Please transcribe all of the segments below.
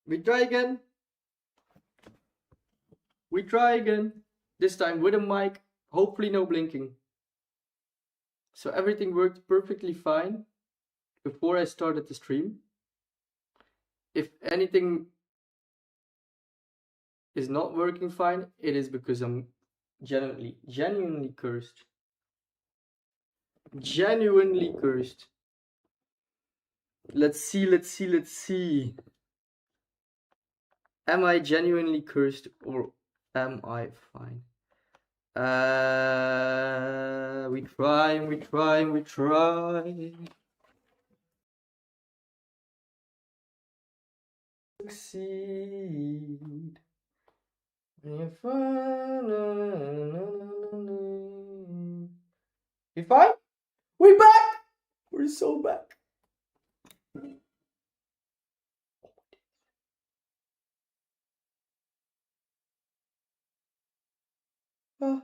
We try again. We try again. This time with a mic. Hopefully no blinking. So everything worked perfectly fine before I started the stream. If anything is not working fine, it is because I'm genuinely cursed. Genuinely cursed. Let's see. Am I genuinely cursed or am I fine? We try. Succeed. If we fine? We back! We're so back. Ah.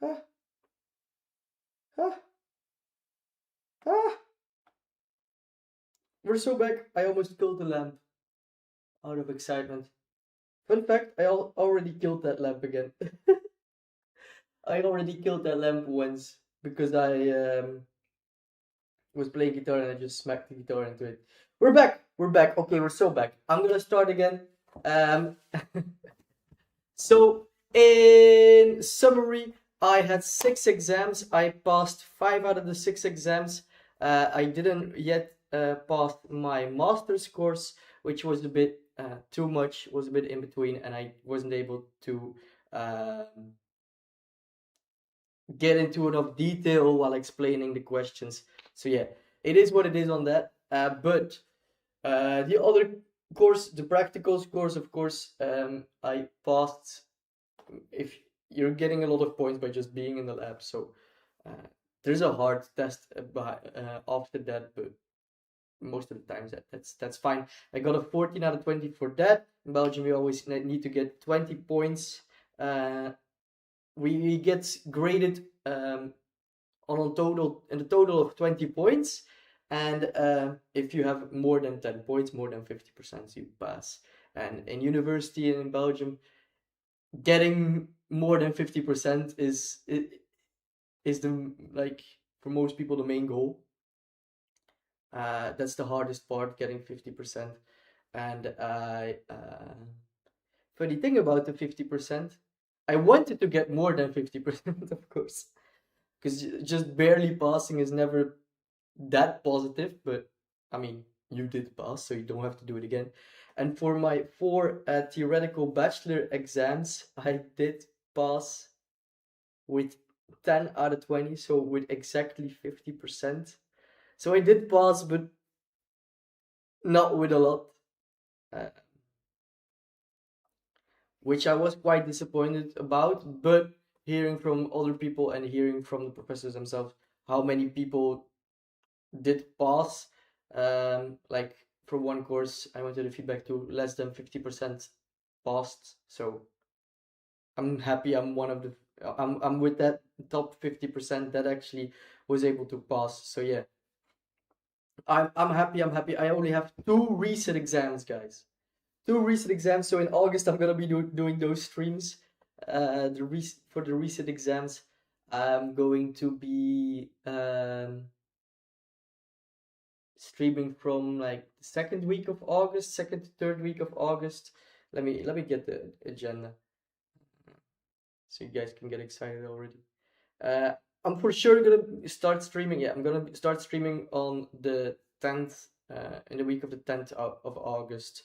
Ah. Ah. Ah. We're so back. I almost killed the lamp out of excitement. Fun fact, I already killed that lamp again. I already killed that lamp once because I was playing guitar and I just smacked the guitar into it. We're back. We're back. Okay, we're so back. I'm gonna start again. So in summary, I had 6 exams. I passed 5 out of the 6 exams. I didn't yet pass my master's course, which was a bit too much, was a bit in between, and I wasn't able to get into enough detail while explaining the questions. So yeah, it is what it is on that. But the other course, the practicals course, of course, I passed. If you're getting a lot of points by just being in the lab, so there's a hard test after that, but most of the times that's fine. I got a 14 out of 20 for that. In Belgium, we always need to get 20 points. We get graded on a total of 20 points, and if you have more than 10 points, more than 50%, you pass. And in university and in Belgium, getting more than 50% is the, like, for most people, the main goal. That's the hardest part, getting 50%. And funny thing about the 50%, I wanted to get more than 50%, of course, because just barely passing is never that positive, but I mean, you did pass, so you don't have to do it again. And for my 4 theoretical bachelor exams, I did pass with 10 out of 20, so with exactly 50%. So I did pass, but not with a lot, which I was quite disappointed about. But hearing from other people and hearing from the professors themselves how many people did pass, like for one course I went to the feedback to less than 50% passed, so I'm happy I'm one of the I'm with that top 50% that actually was able to pass. So yeah, I'm happy. I only have 2 recent exams, guys. 2 recent exams. So in August I'm gonna be doing those streams. For the recent exams, I'm going to be streaming from like the second week of August, second to third week of August. Let me get the agenda so you guys can get excited already. I'm for sure gonna start streaming. Yeah, I'm gonna start streaming on the 10th, in the week of the 10th of August.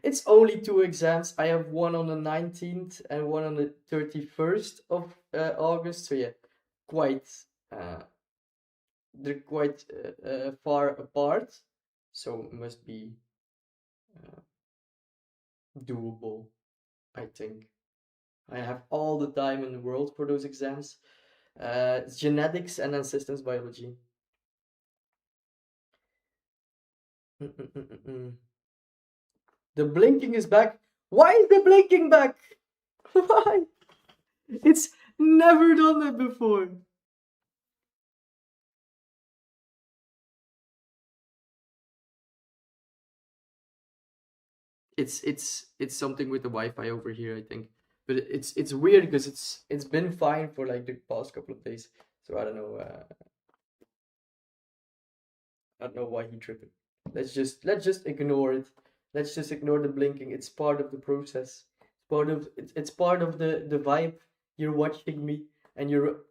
It's only 2 exams. I have one on the 19th and one on the 31st of August. So yeah, quite they're quite far apart, so must be doable, I think. I have all the time in the world for those exams. It's genetics and then systems biology. The blinking is back. Why is the blinking back? Why? It's never done that before. It's something with the Wi-Fi over here, I think. But it's weird because it's been fine for like the past couple of days. So I don't know. I don't know why he tripping. Let's just ignore it. Let's just ignore the blinking. It's part of the process. It's part of the vibe. You're watching me and you're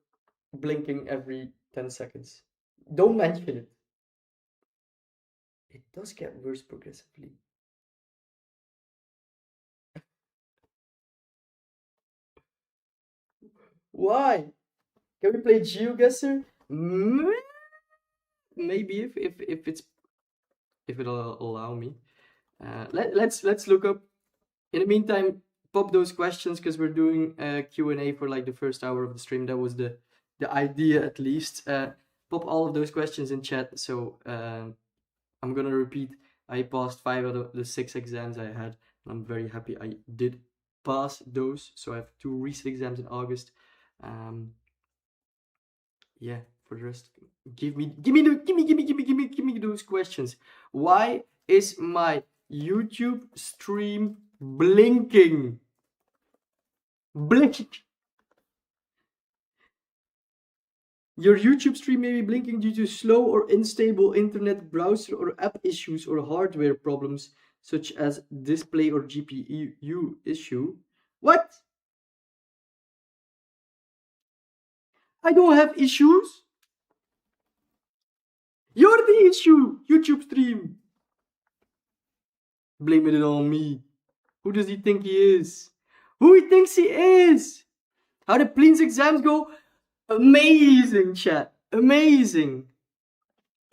blinking every 10 seconds. Don't mention it. It does get worse progressively. Why? Can we play GeoGuessr? Maybe if it'll allow me. Let's look up. In the meantime, pop those questions because we're doing a Q&A for like the first hour of the stream. That was the idea at least. Pop all of those questions in chat. So I'm gonna repeat. I passed 5 out of the 6 exams I had. And I'm very happy I did pass those. So I have 2 recent exams in August. Yeah, for the rest, give me those questions. Why is my YouTube stream blinking? Blink. Your YouTube stream may be blinking due to slow or unstable internet, browser or app issues or hardware problems such as display or GPU issue. What? I don't have issues. You're the issue, YouTube stream. Blaming it on me. Who does he think he is? Who he thinks he is? How the Pleen's exams go? Amazing, chat. Amazing.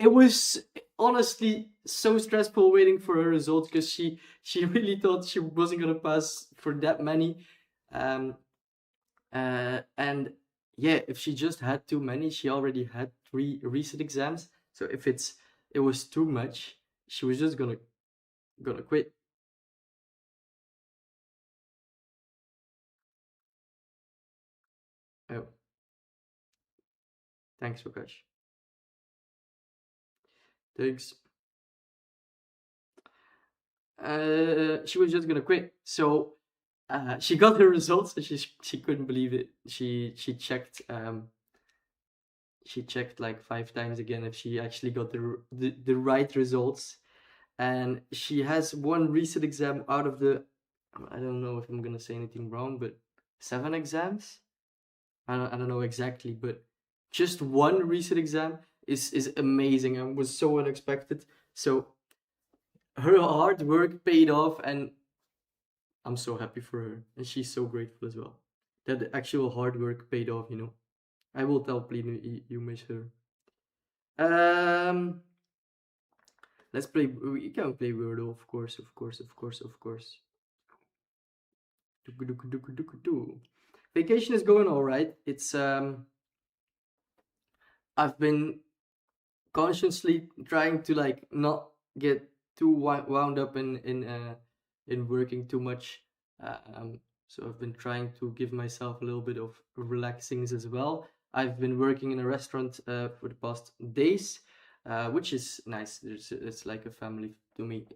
It was honestly so stressful waiting for her results because she really thought she wasn't gonna pass for that many. And yeah, if she just had too many, she already had 3 recent exams. So if it was too much, she was just gonna quit. Oh, thanks, Prakash. Thanks. She was just gonna quit. So she got her results and she couldn't believe it. She checked like 5 times again if she actually got the right results. And she has 1 recent exam out of the, I don't know if I'm gonna say anything wrong, but 7 exams. I don't know exactly, but just 1 recent exam is amazing and was so unexpected. So her hard work paid off, and I'm so happy for her, and she's so grateful as well that the actual hard work paid off. I will tell Plino you miss her. Let's play. We can play Wordle, of course, of course, of course, of course. Vacation is going all right. It's I've been consciously trying to like not get too wound up in working too much. So I've been trying to give myself a little bit of relaxings as well. I've been working in a restaurant for the past days, which is nice. It's like a family to me.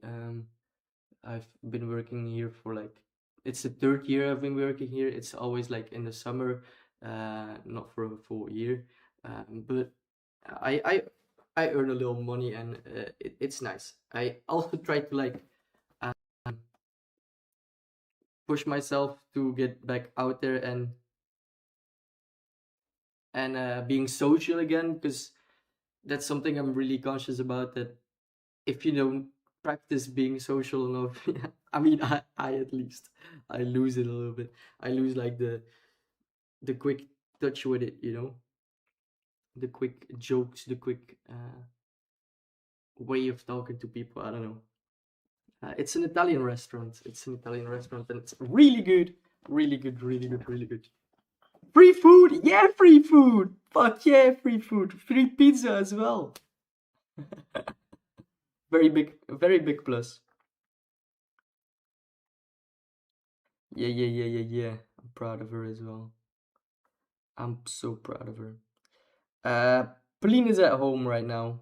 I've been working here for like, it's the 3rd year I've been working here. It's always like in the summer, not for a full year. But I I I earn a little money and it's nice. I also try to like um, push myself to get back out there and being social again, because that's something I'm really conscious about, that if you don't practice being social enough, I mean, I at least, I lose it a little bit. I lose like the quick touch with it, the quick jokes, the quick way of talking to people. I don't know. It's an Italian restaurant. It's an Italian restaurant, and it's really good, really good, really good, really good. Free food, yeah, free food. Fuck yeah, free food. Free pizza as well. Very big plus. Yeah, yeah, yeah, yeah, yeah. I'm proud of her as well. I'm so proud of her. Pauline is at home right now.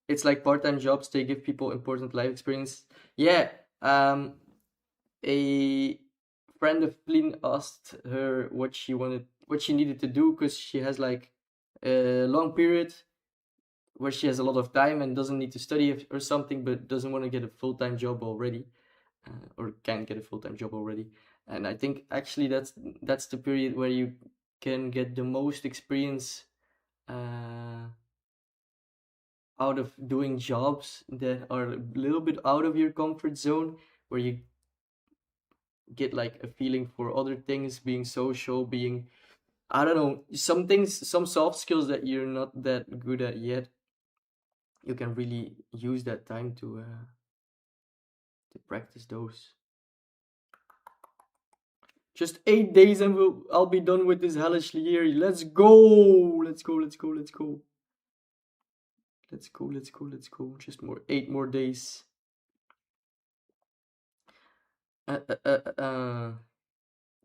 It's like part-time jobs. They give people important life experience. Yeah. a friend of Plin asked her what she needed to do, because she has like a long period where she has a lot of time and doesn't need to study or something, but doesn't want to get a full-time job already, or can't get a full-time job already. And I think actually that's the period where you can get the most experience uh, out of doing jobs that are a little bit out of your comfort zone, where you get like a feeling for other things, being social, being, I don't know, some things, some soft skills that you're not that good at yet. You can really use that time to practice those. Just 8 days and I'll be done with this hellish year. Let's go! Let's go! Let's go! Let's go! Let's go! Let's go! Let's go! Just 8 more days. Uh, uh, uh, uh.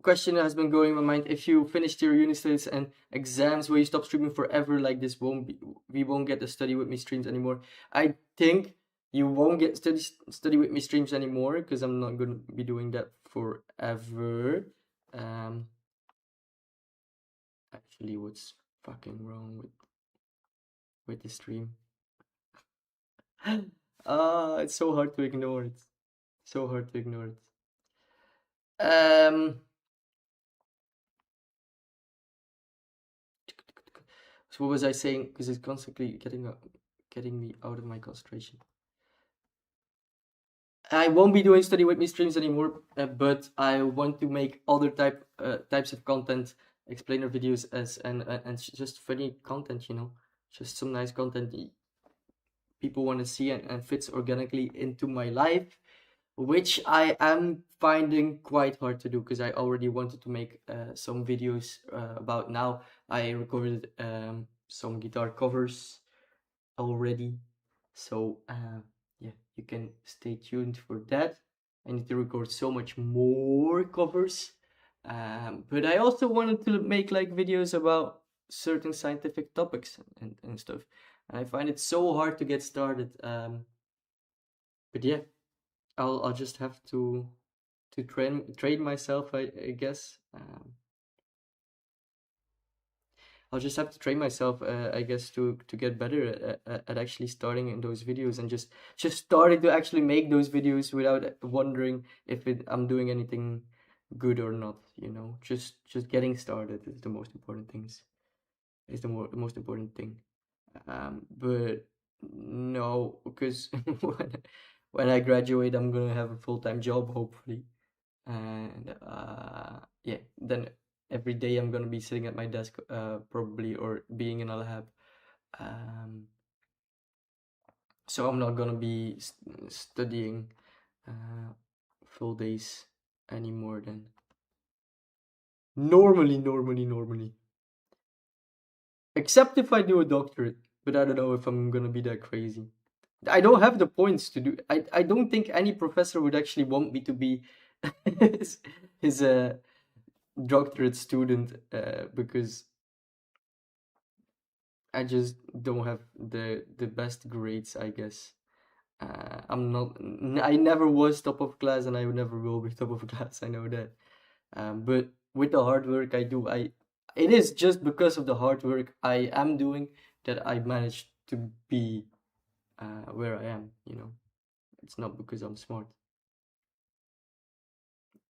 Question that has been going in my mind: if you finished your uni studies and exams, will you stop streaming forever? Like this won't be, we won't get the study with me streams anymore. I think you won't get study with me streams anymore, because I'm not gonna be doing that forever. Actually, what's fucking wrong with the stream? It's so hard to ignore it. So hard to ignore it. So what was I saying? Because it's constantly getting me out of my concentration. I won't be doing study with me streams anymore, but I want to make other types of content, explainer videos, and just funny content, just some nice content people want to see and fits organically into my life, which I am finding quite hard to do, because I already wanted to make some videos about now. I recorded some guitar covers already, so yeah, you can stay tuned for that. I need to record so much more covers, but I also wanted to make like videos about certain scientific topics and stuff, and I find it so hard to get started. But yeah, I'll just have to train myself, I guess. I'll just have to train myself, I guess, to get better at actually starting in those videos, and just starting to actually make those videos without wondering if I'm doing anything good or not. Just getting started is the most important things. Is the most important thing. But no, because when I graduate, I'm gonna have a full-time job, hopefully. And yeah, then every day I'm gonna be sitting at my desk, probably, or being in a lab. Um, so I'm not gonna be studying full days anymore than normally. Except if I do a doctorate, but I don't know if I'm gonna be that crazy. I don't have the points to do. I don't think any professor would actually want me to be his doctorate student, because I just don't have the best grades, I guess. I'm not. I never was top of class, and I never will be top of class. I know that. But with the hard work I do, it is just because of the hard work I am doing that I managed to be where I am. It's not because I'm smart.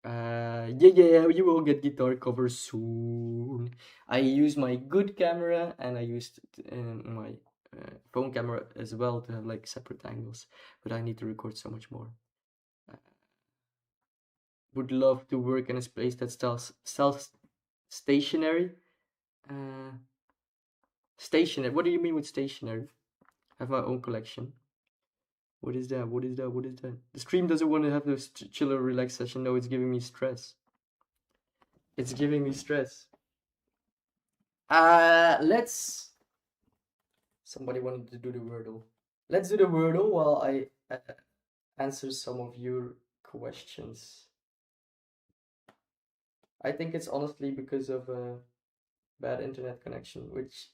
Yeah, you will get guitar covers soon. I use my good camera, and I used my phone camera as well, to have like separate angles, but I need to record so much more. Would love to work in a space that sells stationary. Uh, Stationary. What do you mean with stationary? I have my own collection. What is that? What is that? What is that? The stream doesn't want to have this chiller relax session. No, it's giving me stress. It's giving me stress. Let's. Somebody wanted to do the Wordle. Let's do the Wordle while I answer some of your questions. I think it's honestly because of a bad internet connection, which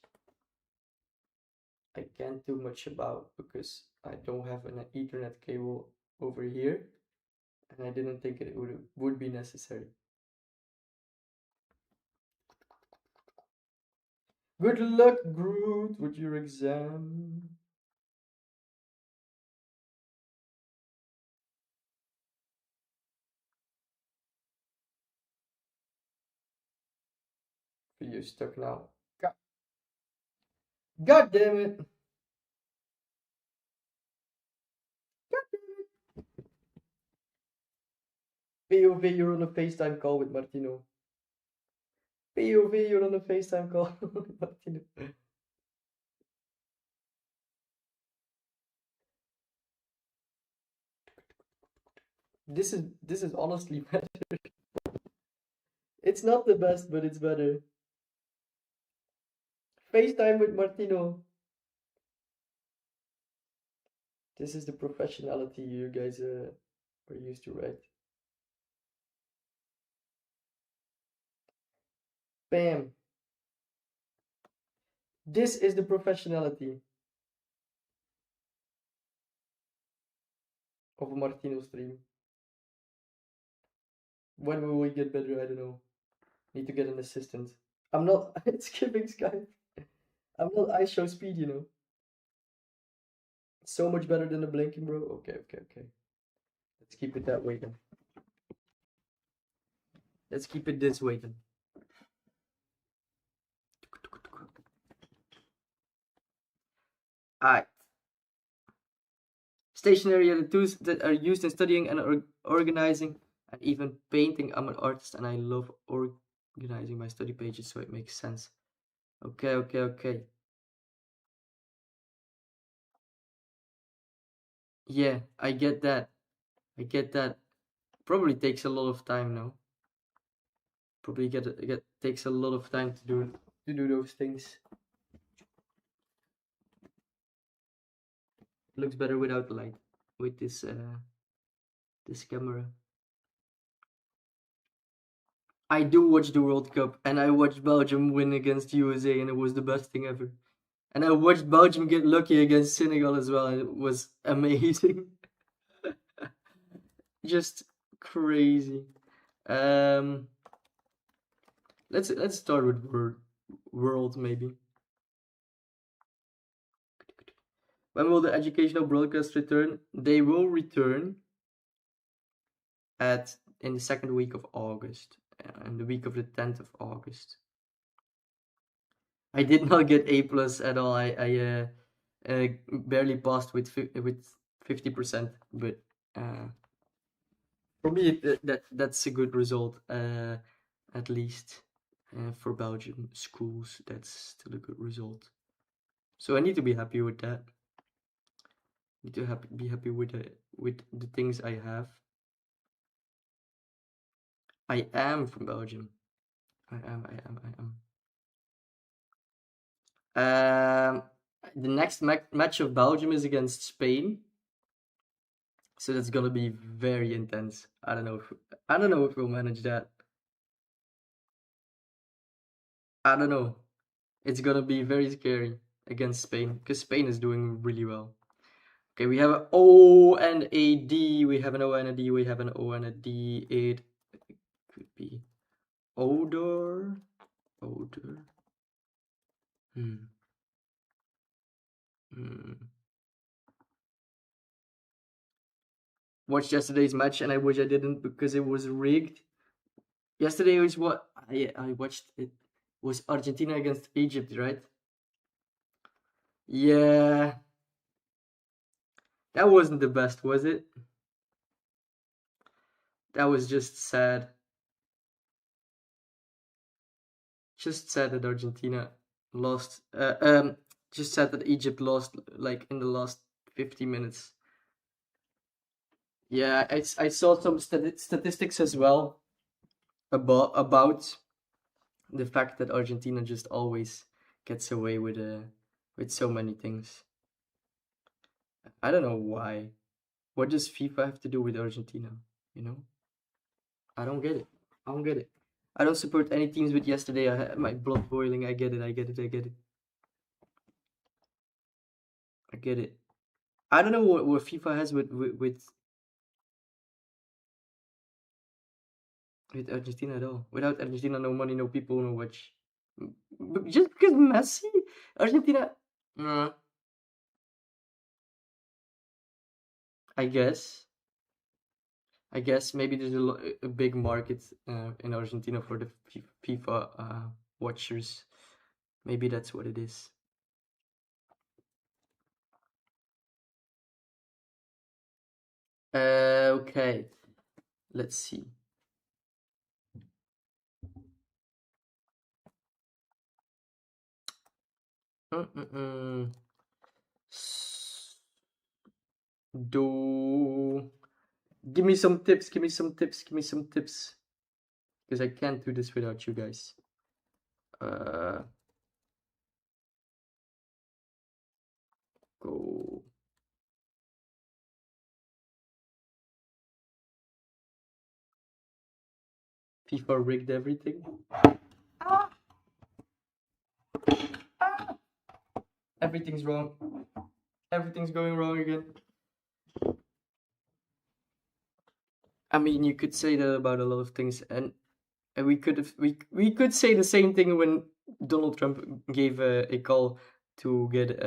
I can't do much about, because I don't have an Ethernet cable over here. and I didn't think it would be necessary. Good luck, Groot, with your exam. You're stuck now. God, God damn it. POV, you're on a FaceTime call with Martino. POV, you're on a FaceTime call with Martino. This is honestly better. It's not the best, but it's better. FaceTime with Martino. This is the professionality you guys are used to, right? Bam. This is the professionality of a Martino stream. When will we get better? I don't know. Need to get an assistant. I'm not skipping Skype. I'm not I show speed, you know. So much better than the blinking, bro. Okay, okay, okay. Let's keep it that way then. Let's keep it this way then. Alright. Stationery are the tools that are used in studying and organizing and even painting. I'm an artist and I love organizing my study pages, so it makes sense. Okay, okay, okay. Yeah, I get that. I get that. Probably takes a lot of time now. Probably takes a lot of time to do those things. Looks better without light with this camera. I do watch the World Cup and I watched Belgium win against USA and it was the best thing ever. And I watched Belgium get lucky against Senegal as well and it was amazing. Just crazy. Um let's start with world maybe. When will the educational broadcasts return? They will return in the second week of August, and the week of the 10th of August. I did not get A plus at all. I barely passed with 50%, but for me that's a good result. At least for Belgium schools, that's still a good result. So I need to be happy with that. Need to be happy with the things I have. I am from Belgium. I am. The next match of Belgium is against Spain, so that's gonna be very intense. I don't know if we'll manage that. I don't know. It's gonna be very scary against Spain because Spain is doing really well. Okay, we have an O and a D. We have an O and a D. We have an O and a D. It could be odor. Odor. Hmm. Watched yesterday's match and I wish I didn't because it was rigged. Yesterday was what I watched. It was Argentina against Egypt, right? Yeah, that wasn't the best, was it? That was just sad. Just sad that Argentina lost. Just sad that Egypt lost like in the last 50 minutes. Yeah, I saw some statistics as well about the fact that Argentina just always gets away with so many things. I don't know why. What does FIFA have to do with Argentina? You know, I don't get it. I don't get it. I don't support any teams, but yesterday I had my blood boiling. I get it. I get it. I get it. I get it. I don't know what FIFA has with with Argentina at all. Without Argentina, no money, no people, no watch. Just because Messi, Argentina, uh, I guess. I guess maybe there's a big market in Argentina for the FIFA watchers. Maybe that's what it is. Okay, let's see. Mm-mm-mm. Do give me some tips. Give me some tips. Give me some tips. Because I can't do this without you guys. Uh, go. FIFA rigged everything. Everything's wrong. Everything's going wrong again. I mean, you could say that about a lot of things, and we could say the same thing when Donald Trump gave a call to get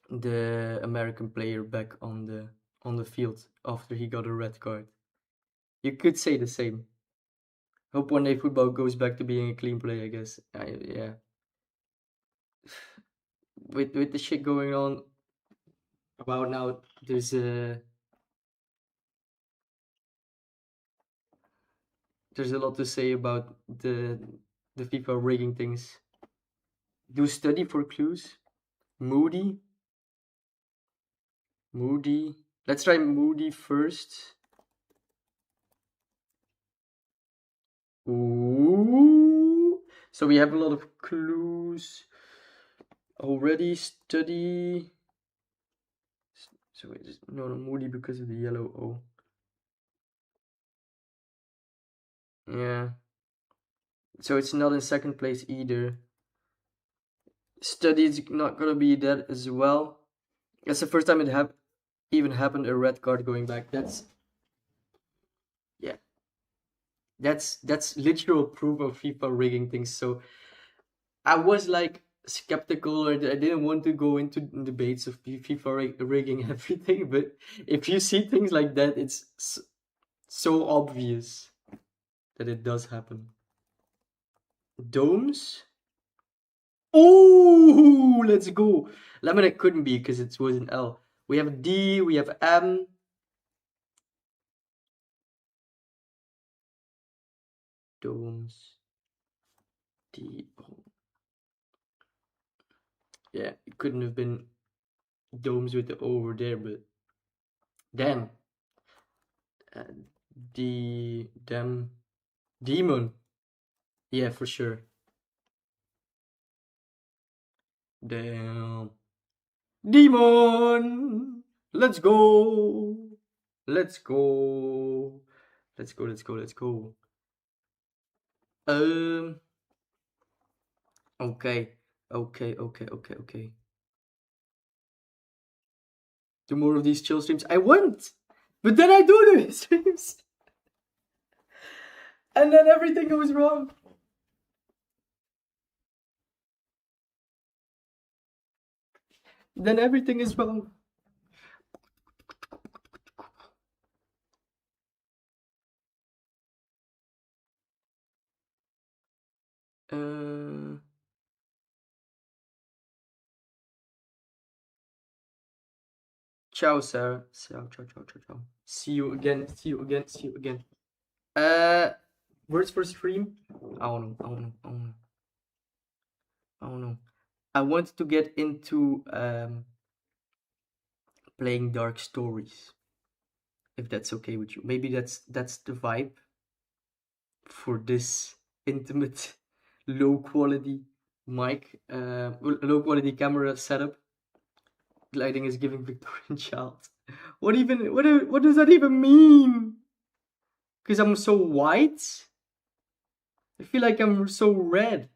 the American player back on the field after he got a red card. You could say the same. Hope one day football goes back to being a clean play. I guess. Yeah. With the shit going on about now, there's a lot to say about the FIFA rigging things. Do study for clues. Moody. Moody. Let's try Moody first. Ooh. So we have a lot of clues already. Study. So wait, no, Moody because of the yellow O. Yeah. So it's not in second place either. Study is not gonna be that as well. That's the first time it even happened, a red card going back. Yeah. That's literal proof of FIFA rigging things. So I was like skeptical, or I didn't want to go into debates of FIFA rigging everything. But if you see things like that, it's so obvious that it does happen. Domes. Oh, let's go. Lemonade couldn't be because it was an L. We have D. We have M. Domes. D. Oh. Yeah, it couldn't have been domes with the O over there, but damn. Uh, Dem. Demon. Yeah, for sure. Damn. Demon! Let's go! Let's go! Let's go, let's go, let's go. Um. Okay. Okay. Do more of these chill streams. I want! But then I do the streams! And then everything goes wrong. Then everything is wrong. Ciao, Sarah. Ciao. See you again. Words for stream? I don't know. I want to get into playing dark stories, if that's okay with you. Maybe that's the vibe for this intimate, low quality mic, low quality camera setup. Lighting is giving Victorian child. What does that even mean? Because I'm so white? I feel like I'm so red.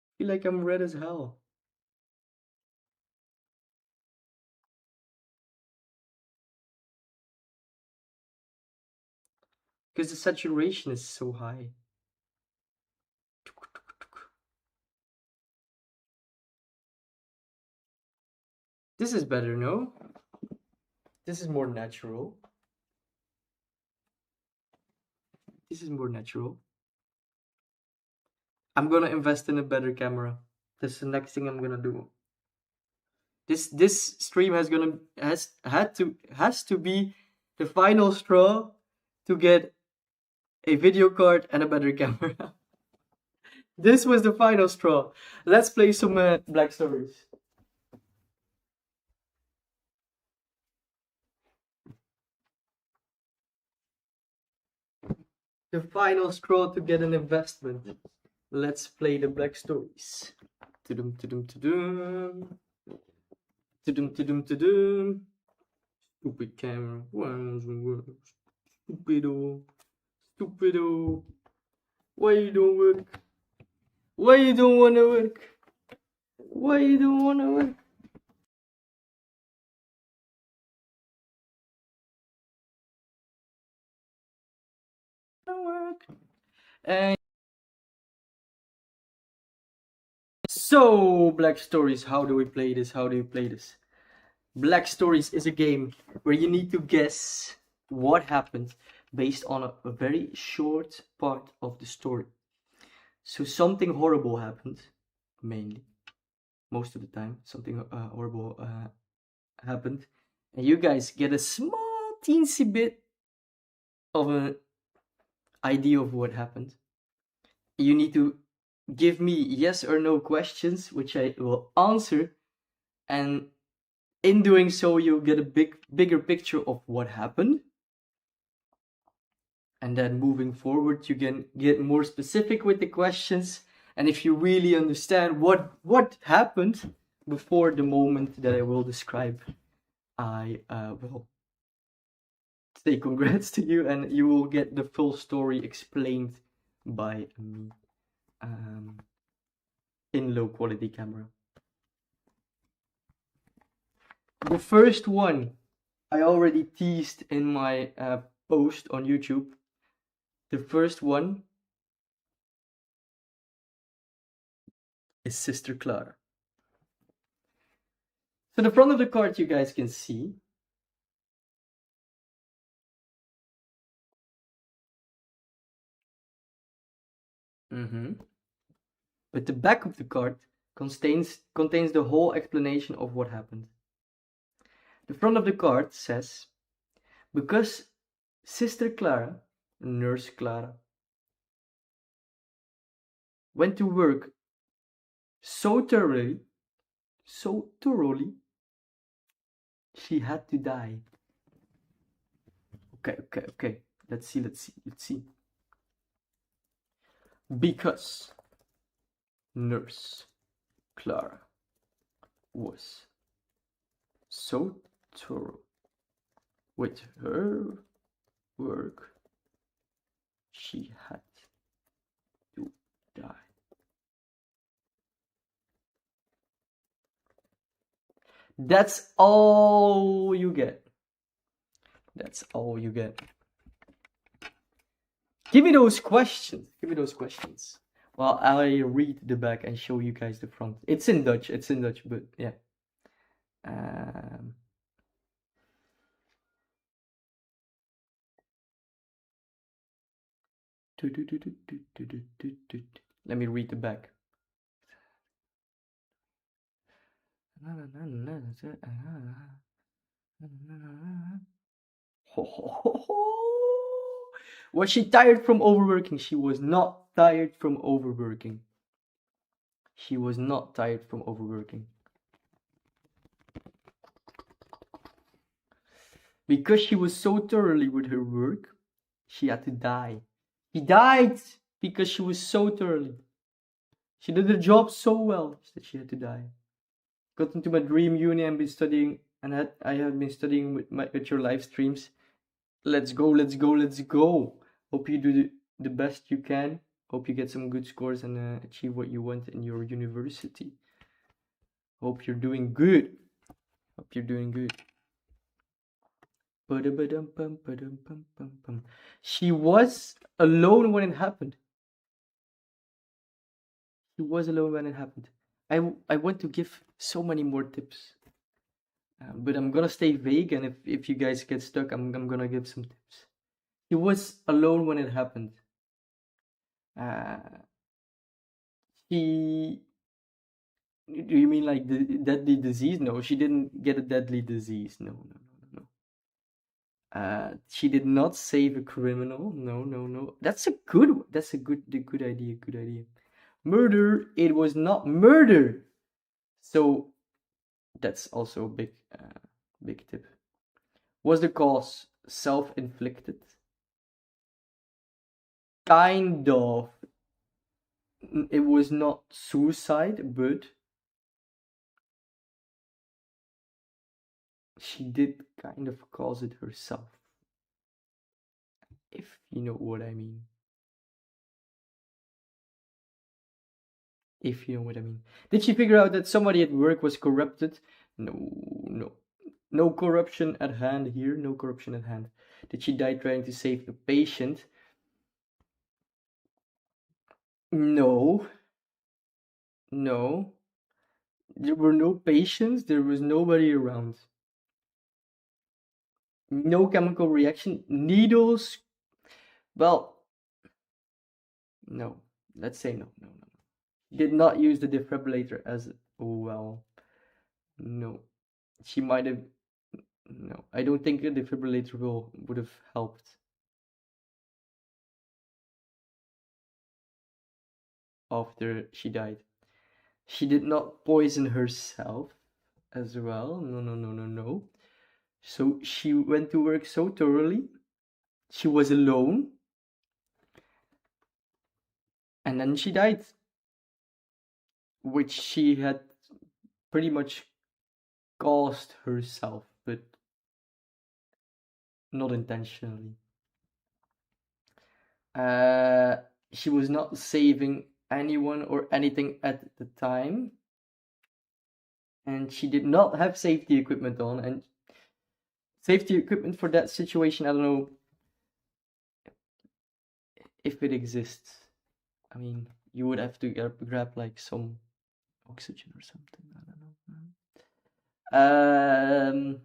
I feel like I'm red as hell. because the saturation is so high. This is better, no? This is more natural. This is more natural. I'm gonna invest in a better camera. That's the next thing I'm gonna do. This stream has to be the final straw to get a video card and a better camera. This was the final straw. Let's play some Black Stories. The final straw to get an investment. Let's play the Black Stories. Tudum tudum tudum. Tudum tudum tudum. Stupid camera. Stupido. Stupido. Why you don't work? Why you don't wanna work? Why you don't wanna work? Work. And so, Black Stories, how do we play this? How do you play this? Black Stories is a game where you need to guess what happened based on a very short part of the story. So something horrible happened, mainly. Most of the time, something horrible happened. And you guys get a small, teensy bit of an idea of what happened. You need to give me yes or no questions, which I will answer. And in doing so, you'll get a bigger picture of what happened. And then moving forward, you can get more specific with the questions. And if you really understand what happened before the moment that I will describe, I will say congrats to you, and you will get the full story explained by me in low quality camera. The first one I already teased in my post on YouTube. The first one is Sister Clara. So the front of the card you guys can see. But the back of the card contains the whole explanation of what happened. The front of the card says, because Sister Clara, Nurse Clara, went to work so thoroughly, she had to die. Okay. Let's see. Because Nurse Clara was so thorough with her work, she had to die. That's all you get. That's all you get. Give me those questions. Well, I'll read the back and show you guys the front. It's in Dutch, but yeah. Let me read the back. Was she tired from overworking? She was not tired from overworking. She was not tired from overworking. Because she was so thoroughly with her work, she had to die. She died because she was so thoroughly. She did her job so well that she had to die. Got into my dream uni and been studying, and I have been studying with your live streams. Let's go. Hope you do the best you can. Hope you get some good scores and achieve what you want in your university. Hope you're doing good. Ba-da-ba-dum-bum, ba-dum-bum-bum-bum. She was alone when it happened. She was alone when it happened. I want to give so many more tips, but I'm gonna stay vague. And if you guys get stuck, I'm gonna give some tips. She was alone when it happened. Uh, she. Do you mean like the deadly disease? No, she didn't get a deadly disease. No, no, no, no. She did not save a criminal. No, no, no. That's a good. That's a good idea. Good idea. Murder. It was not murder. So that's also a big tip. Was the cause self-inflicted? Kind of. It was not suicide, but she did kind of cause it herself. If you know what I mean. If you know what I mean. Did she figure out that somebody at work was corrupted? No, no. No corruption at hand here. No corruption at hand. Did she die trying to save a patient? No. No. There were no patients. There was nobody around. No chemical reaction. Needles. Well, no. Let's say no. No, no, no. Did not use the defibrillator as well. No. She might have. No. I don't think a defibrillator would have helped after she died. She did not poison herself as well. No, no, no, no, no. So she went to work so thoroughly. She was alone. And then she died. Which she had pretty much caused herself, but not intentionally. She was not saving anyone or anything at the time. And she did not have safety equipment on. And safety equipment for that situation, I don't know if it exists. I mean, you would have to grab like some oxygen or something. I don't know.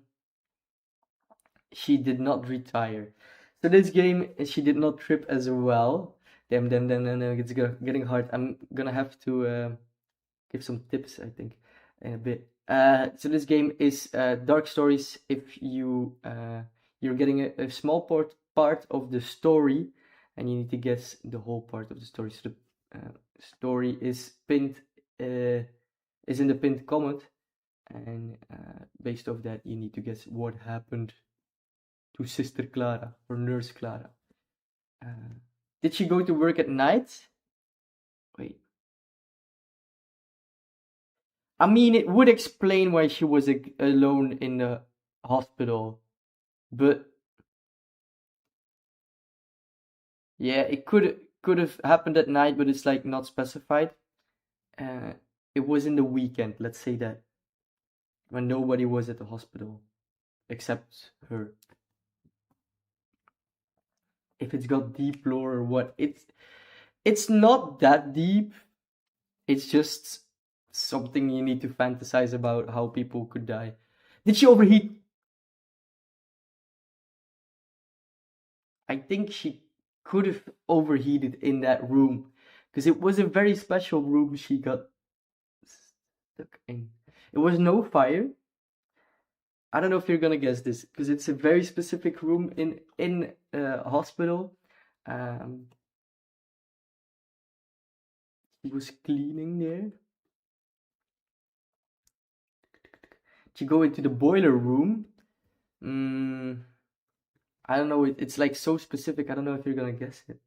She did not retire. So this game, she did not trip as well. Damn, it's getting hard. I'm gonna have to give some tips, I think, in a bit. So this game is Dark Stories. If you're getting a small part of the story, and you need to guess the whole part of the story. So the story is pinned, is in the pinned comment, and based off that, you need to guess what happened to Sister Clara or Nurse Clara. Did she go to work at night? Wait. I mean, it would explain why she was alone in the hospital, but yeah, it could have happened at night, but it's like not specified. It was in the weekend, let's say that, when nobody was at the hospital except her. If it's got deep lore or what, it's not that deep. It's just something you need to fantasize about how people could die. Did she overheat? I think she could have overheated in that room because it was a very special room she got stuck in. It was no fire. I don't know if you're gonna guess this because it's a very specific room in a hospital. She was cleaning there. She go into the boiler room. I don't know. It's like so specific. I don't know if you're gonna guess it.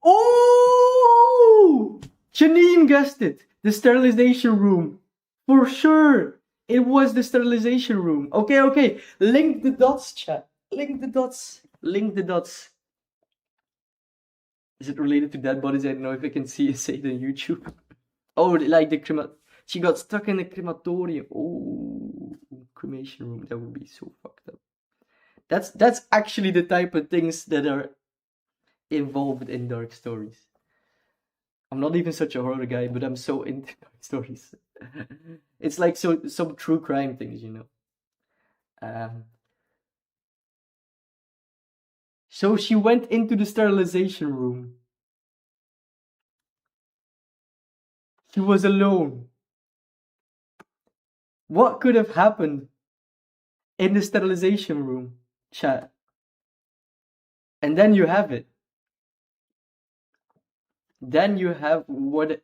Oh! Janine guessed it. The sterilization room. For sure. It was the sterilization room. Okay. Link the dots, chat. Link the dots. Link the dots. Is it related to dead bodies? I don't know if I can say it on YouTube. Oh, like the she got stuck in the crematorium. Oh, cremation room. That would be so fucked up. That's actually the type of things that are involved in dark stories. I'm not even such a horror guy, but I'm so into dark stories. It's like some true crime things, you know. Um, so she went into the sterilization room. She was alone. What could have happened in the sterilization room, chat? And then you have it. Then you have what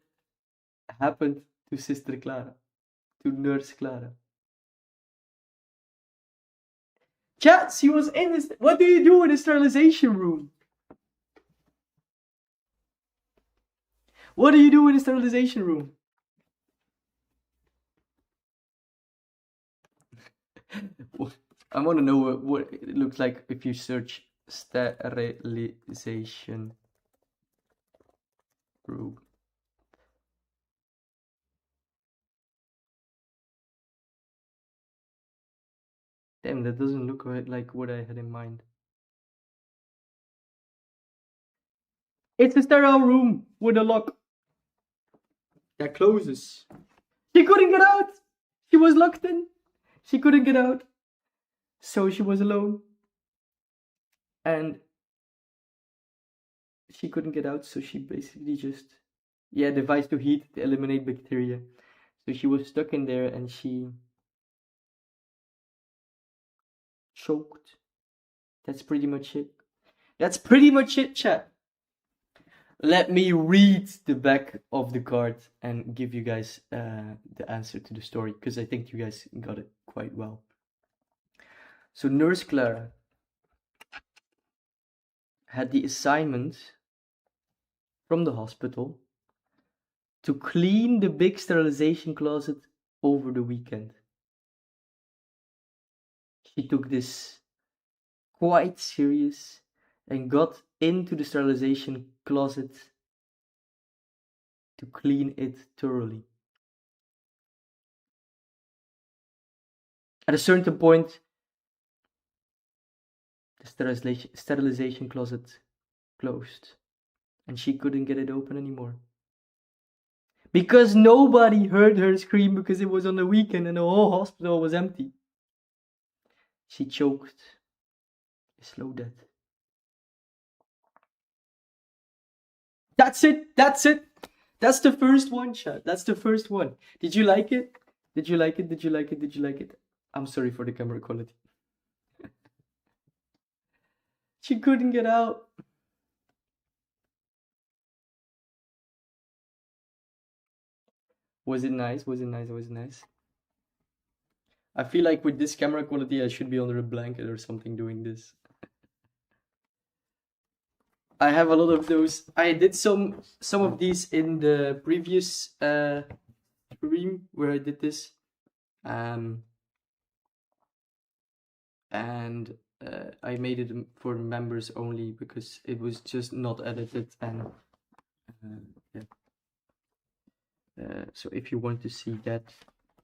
happened to Sister Clara, to Nurse Clara. Chat, she was in this. What do you do in the sterilization room? What do you do in the sterilization room? I want to know what it looks like if you search sterilization room. Damn, that doesn't look like what I had in mind. It's a sterile room with a lock that closes. She couldn't get out. She was locked in. She couldn't get out. So she was alone. And she couldn't get out, so she basically just device to heat to eliminate bacteria. So she was stuck in there and she choked. That's pretty much it. That's pretty much it, chat. Let me read the back of the card and give you guys the answer to the story, because I think you guys got it quite well. So Nurse Clara had the assignment from the hospital to clean the big sterilization closet over the weekend. She took this quite serious and got into the sterilization closet to clean it thoroughly. At a certain point, the sterilization closet closed and she couldn't get it open anymore. Because nobody heard her scream because it was on the weekend and the whole hospital was empty. She choked a slow death. That's it. That's it. That's the first one, chat. That's the first one. Did you like it? Did you like it? Did you like it? Did you like it? I'm sorry for the camera quality. She couldn't get out. Was it nice? Was it nice? Was it nice? I feel like with this camera quality, I should be under a blanket or something doing this. I have a lot of those. I did some of these in the previous stream where I did this. And I made it for members only because it was just not edited and yeah. So if you want to see that,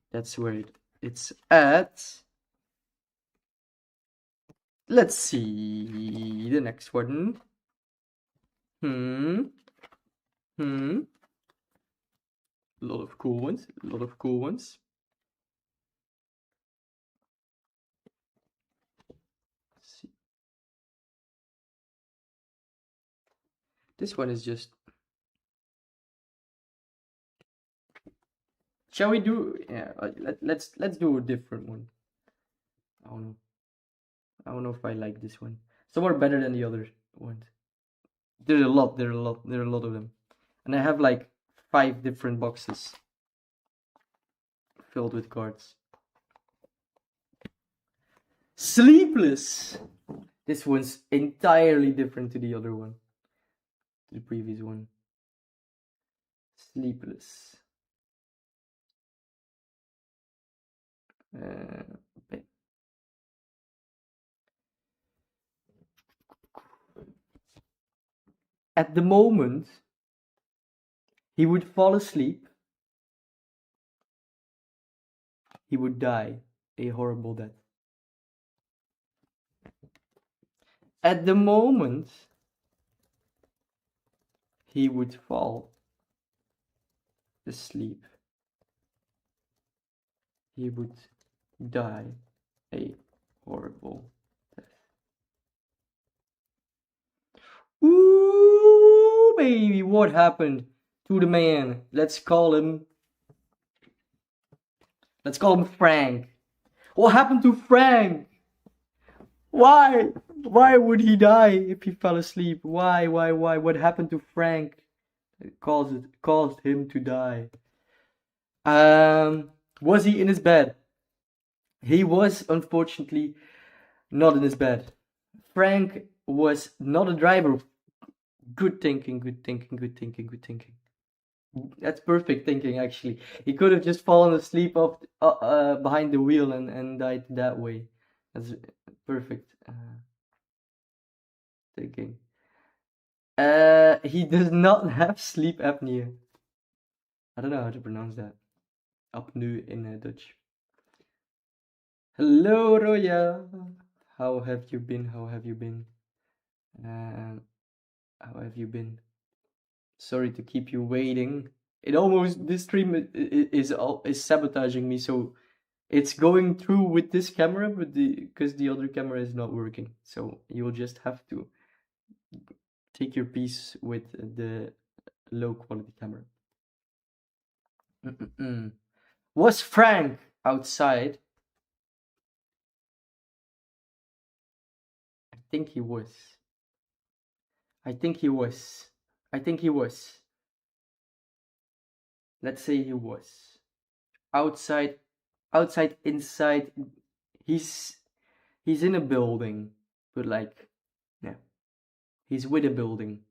that's where it's at. Let's see the next one. A lot of cool ones. A lot of cool ones. Let's see. This one is just. Shall we do? Yeah, let's do a different one. I don't know if I like this one. Some are better than the other ones. There are a lot of them, and I have like 5 different boxes filled with cards. Sleepless. This one's entirely different to the other one, to the previous one. Sleepless. Okay. At the moment he would fall asleep, he would die a horrible death. At the moment he would fall asleep, he would die a horrible death. Ooh, baby, what happened to the man? Let's call him Frank. What happened to Frank? Why? Why would he die if he fell asleep? Why? What happened to Frank? It caused him to die. Was he in his bed? He was unfortunately not in his bed. Frank was not a driver. Good thinking, good thinking, good thinking, good thinking. That's perfect thinking, actually. He could have just fallen asleep behind the wheel and died that way. That's perfect thinking. He does not have sleep apnea. I don't know how to pronounce that. Apneu in Dutch. Hello, Roya. How have you been? How have you been? How have you been? Sorry to keep you waiting. This stream is sabotaging me, so it's going through with this camera, but because the other camera is not working, so you'll just have to take your piece with the low quality camera. Was Frank outside? I think he was. I think he was. I think he was. Let's say he was. Outside, inside. He's in a building, but like, yeah, he's with a building.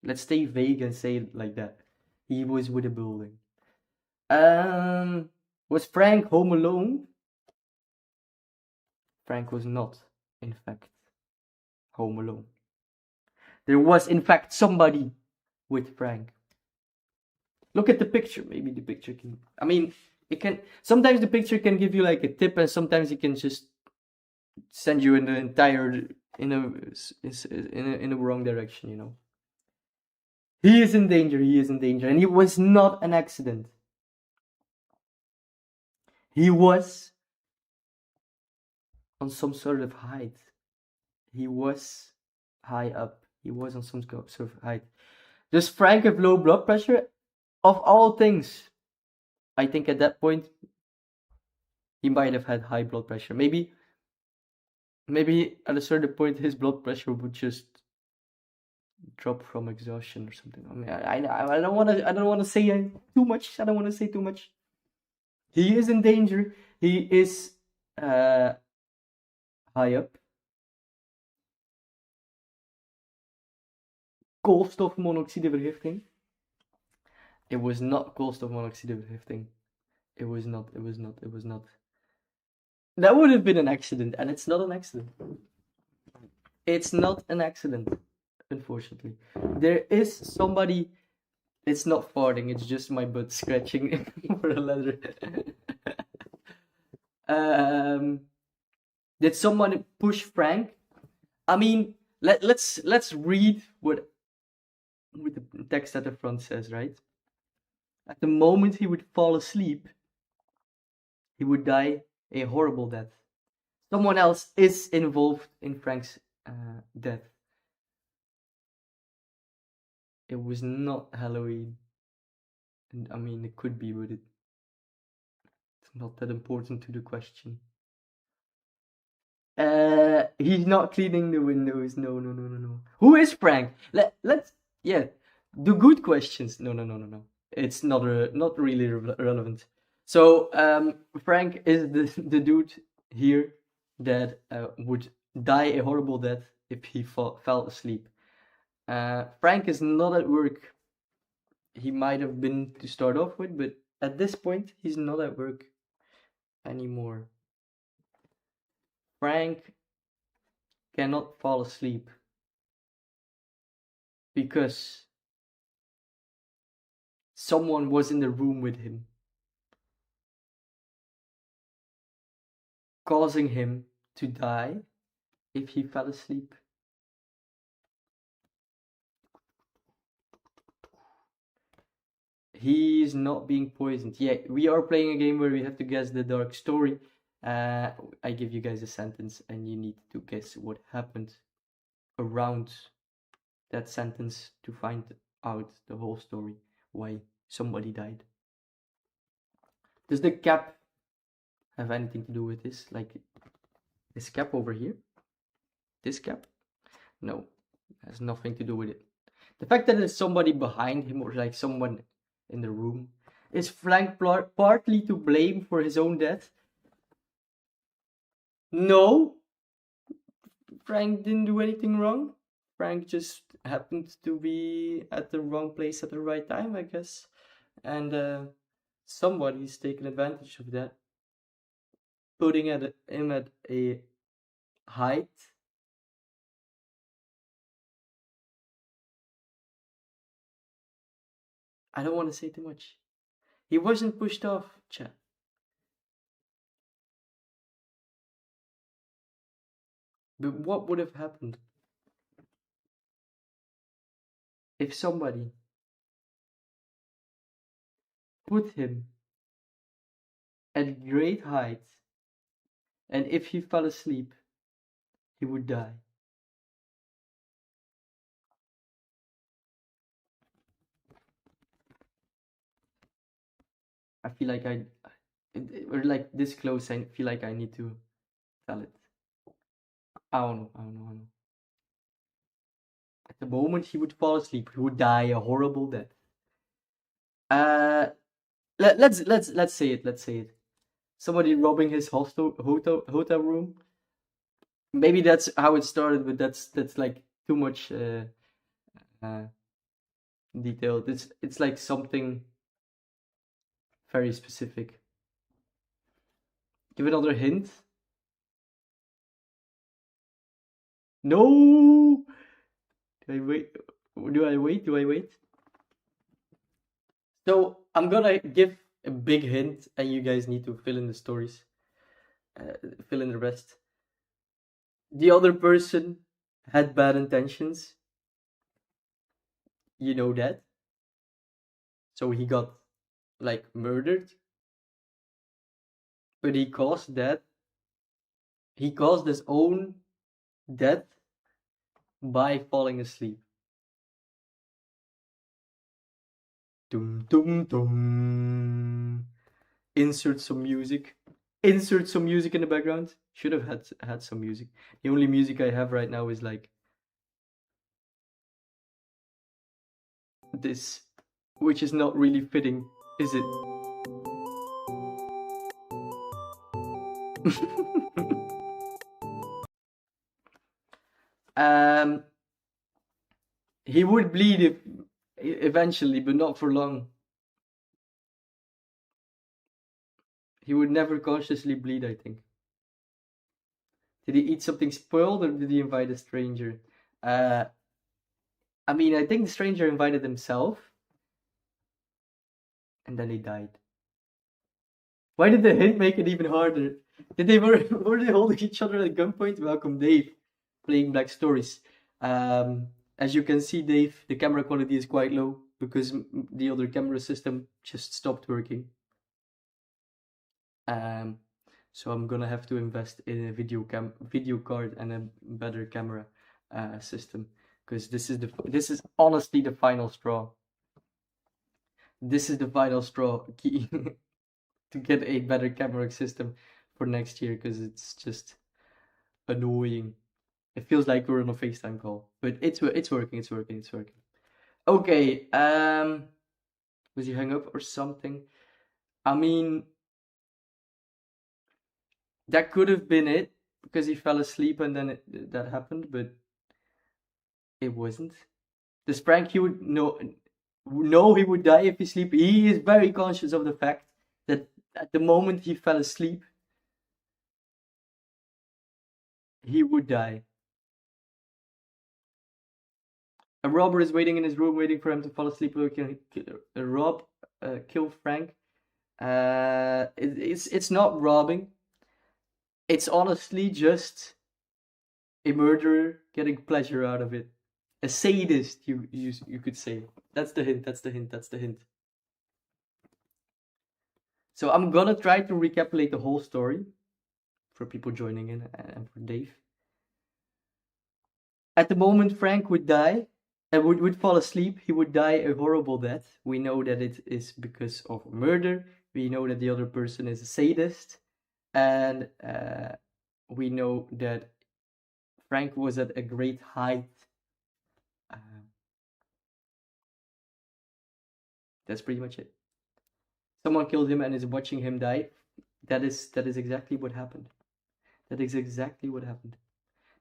Let's stay vague and say it like that. He was with a building. Was Frank home alone? Frank was not, in fact, home alone. There was, in fact, somebody with Frank. Look at the picture. Maybe the picture can. I mean, it can. Sometimes the picture can give you like a tip, and sometimes it can just send you in the entire in a wrong direction. You know. He is in danger. He is in danger, and it was not an accident. He was on some sort of height. He was high up. He was on some sort of height. Does Frank have low blood pressure? Of all things, I think at that point he might have had high blood pressure. Maybe at a certain point his blood pressure would just drop from exhaustion or something. I mean, I don't want to say too much. I don't want to say too much. He is in danger. He is high up. Koolstofmonoxidevergifting. It was not koolstofmonoxidevergifting. It was not. That would have been an accident, and it's not an accident. It's not an accident, unfortunately. There is somebody. It's not farting. It's just my butt scratching for a letter. Did someone push Frank? I mean, let's read what the text at the front says, right? At the moment he would fall asleep, he would die a horrible death. Someone else is involved in Frank's death. It was not Halloween. And I mean, it could be, but it's not that important to the question. He's not cleaning the windows. No. Who is Frank? Let's do good questions. No. It's not really relevant. So Frank is the dude here that would die a horrible death if he fell asleep. Frank is not at work. He might have been to start off with, but at this point he's not at work anymore. Frank cannot fall asleep because someone was in the room with him, causing him to die if he fell asleep. He is not being poisoned. Yeah, we are playing a game where we have to guess the dark story. I give you guys a sentence and you need to guess what happened around that sentence to find out the whole story, why somebody died. Does the cap have anything to do with this? Like this cap over here? This cap? No, it has nothing to do with it. The fact that there's somebody behind him or like someone in the room, is Frank partly to blame for his own death? No, Frank didn't do anything wrong. Frank just happened to be at the wrong place at the right time, I guess. And somebody's taken advantage of that, putting him at a height. I don't want to say too much. He wasn't pushed off, chat. But what would have happened if somebody put him at great height, and if he fell asleep, he would die? I feel like we're like this close. I feel like I need to tell it. I don't know. At the moment he would fall asleep, he would die a horrible death. Let's say it. Let's say it. Somebody robbing his hotel room. Maybe that's how it started, but that's like too much detail. It's like something very specific. Give another hint. No. Do I wait? Do I wait? So I'm gonna give a big hint, and you guys need to fill in the stories, fill in the rest. The other person had bad intentions. You know that. So he got like murdered, but he caused that. He caused his own death by falling asleep. Dum dum dum. Insert some music. Insert some music in the background. Should have had some music. The only music I have right now is like this, which is not really fitting, is it? um, he would bleed eventually, but not for long. He would never consciously bleed, I think. Did he eat something spoiled, or did he invite a stranger? I mean, I think the stranger invited himself, and then he died. Why did the hint make it even harder? Did they were they holding each other at gunpoint? Welcome, Dave, playing Black Stories. As you can see, Dave, the camera quality is quite low because the other camera system just stopped working. So I'm gonna have to invest in a video card and a better camera system, because this is honestly the final straw. This is the final straw to get a better camera system for next year, because it's just annoying. It feels like we're on a FaceTime call, but it's working. Okay, was he hung up or something? I mean, that could have been it, because he fell asleep and then that happened, but it wasn't. The Sprank, he would know he would die if he sleep. He is very conscious of the fact that at the moment he fell asleep, he would die. A robber is waiting in his room, waiting for him to fall asleep. Kill Frank. It's not robbing. It's honestly just a murderer getting pleasure out of it. A sadist, you could say. That's the hint. So I'm gonna try to recapitulate the whole story for people joining in and for Dave. At the moment Frank would die and would fall asleep, he would die a horrible death. We know that it is because of murder. We know that the other person is a sadist, and we know that Frank was at a great height. That's pretty much it. Someone killed him and is watching him die. That is exactly what happened. That is exactly what happened.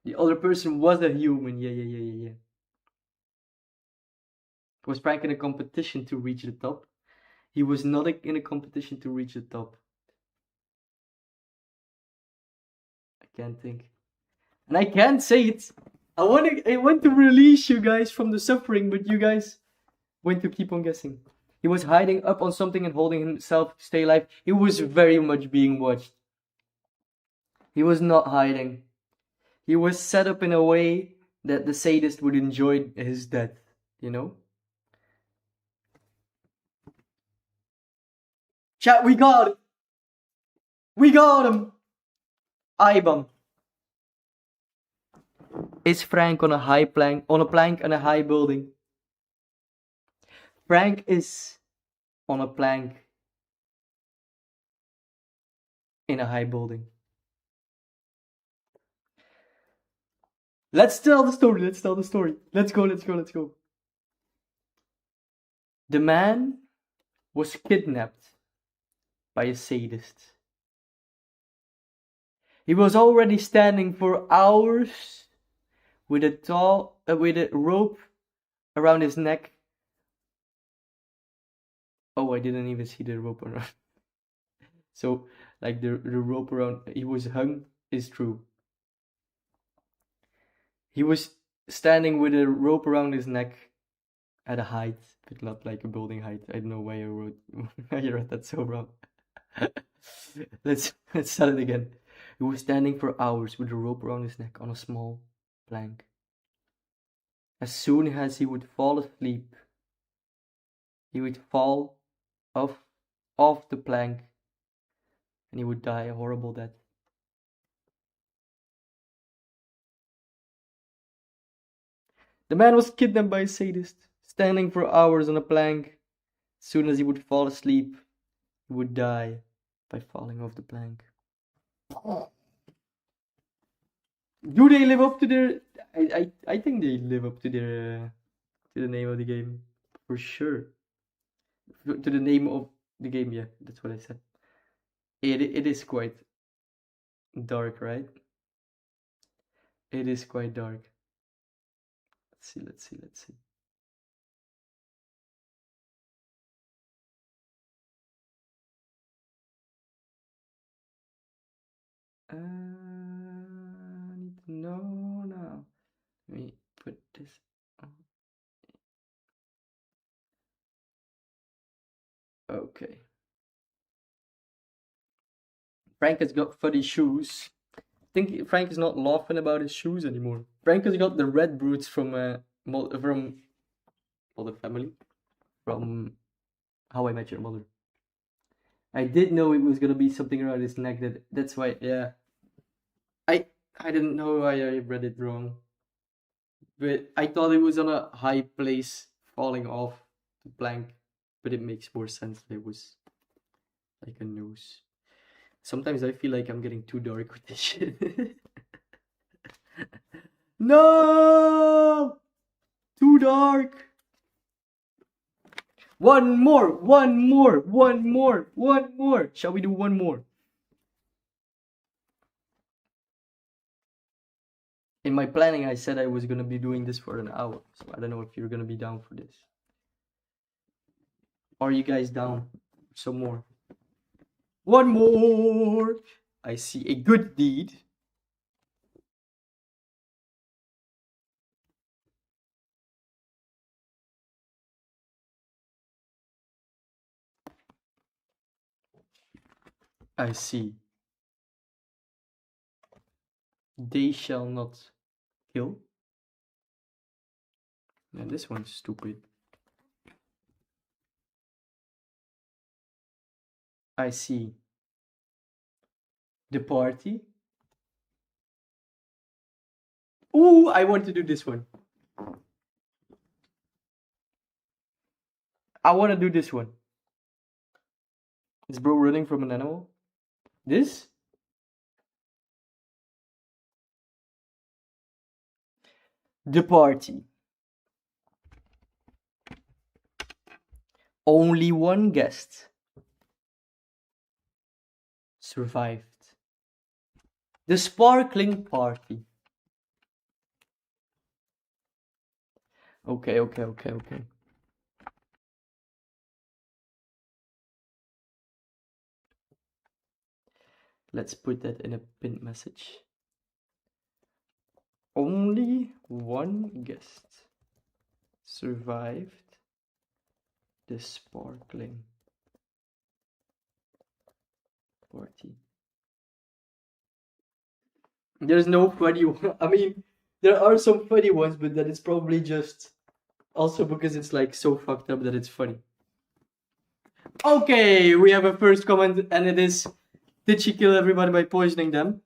The other person was a human. Yeah. Was Frank in a competition to reach the top? He was not in a competition to reach the top. I can't think. And I can't say it. I want to release you guys from the suffering, but you guys want to keep on guessing. He was hiding up on something and holding himself to stay alive. He was very much being watched. He was not hiding. He was set up in a way that the sadist would enjoy his death, you know? Chat, we got it! We got him! Ivan. Is Frank on a high plank, on a plank in a high building? Frank is on a plank in a high building. Let's tell the story. Let's go. The man was kidnapped by a sadist. He was already standing for hours with a rope around his neck. Oh, I didn't even see the rope around. So, like the rope around, he was hung is true. He was standing with a rope around his neck at a height, but not like a building height. I don't know why I read that so wrong. Let's start it again. He was standing for hours with a rope around his neck on a small plank. As soon as he would fall asleep, he would fall off the plank and he would die a horrible death. The man was kidnapped by a sadist, standing for hours on a plank. As soon as he would fall asleep, he would die by falling off the plank. Do they live up to their? I think they live up to their to the name of the game for sure. To the name of the game, yeah, that's what I said. It is quite dark, right? It is quite dark. Let's see. I need to know now. Let me put this on. Okay. Frank has got fuzzy shoes. I think Frank is not laughing about his shoes anymore. Frank has got the red boots from Modern Family, from How I Met Your Mother. I did know it was gonna be something around his neck. That's why, yeah. I didn't know why I read it wrong, but I thought it was on a high place falling off the plank. But it makes more sense that it was like a nose. Sometimes I feel like I'm getting too dark with this shit. No! Too dark! One more! Shall we do one more? In my planning, I said I was gonna be doing this for an hour, so I don't know if you're gonna be down for this. Are you guys down for some more? One more! I see a good deed. I see. They shall not kill. And this one's stupid. I see. The party. Ooh, I want to do this one. I want to do this one. Is bro running from an animal? This? The party. Only one guest survived. The sparkling party. Okay. Let's put that in a pinned message. Only one guest survived the sparkling party. There's no funny one. I mean, there are some funny ones, but that is probably just also because it's like so fucked up that it's funny. Okay, we have a first comment, and it is: did she kill everybody by poisoning them?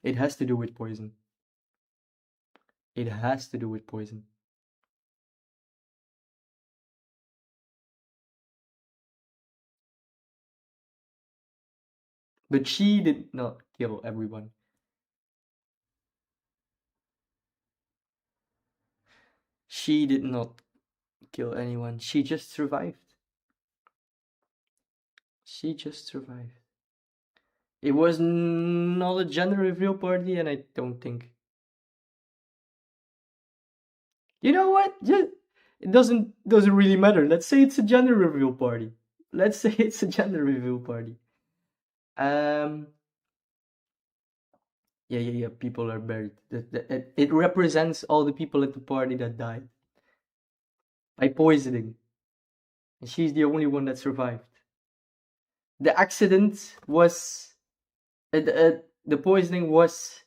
It has to do with poison. It has to do with poison. But she did not kill everyone. She did not kill anyone. She just survived. She just survived. It was not a gender reveal party, and I don't think. You know what? It doesn't really matter. Let's say it's a gender reveal party. Let's say it's a gender reveal party. Yeah. People are buried. It represents all the people at the party that died by poisoning, and she's the only one that survived. The accident was, the poisoning was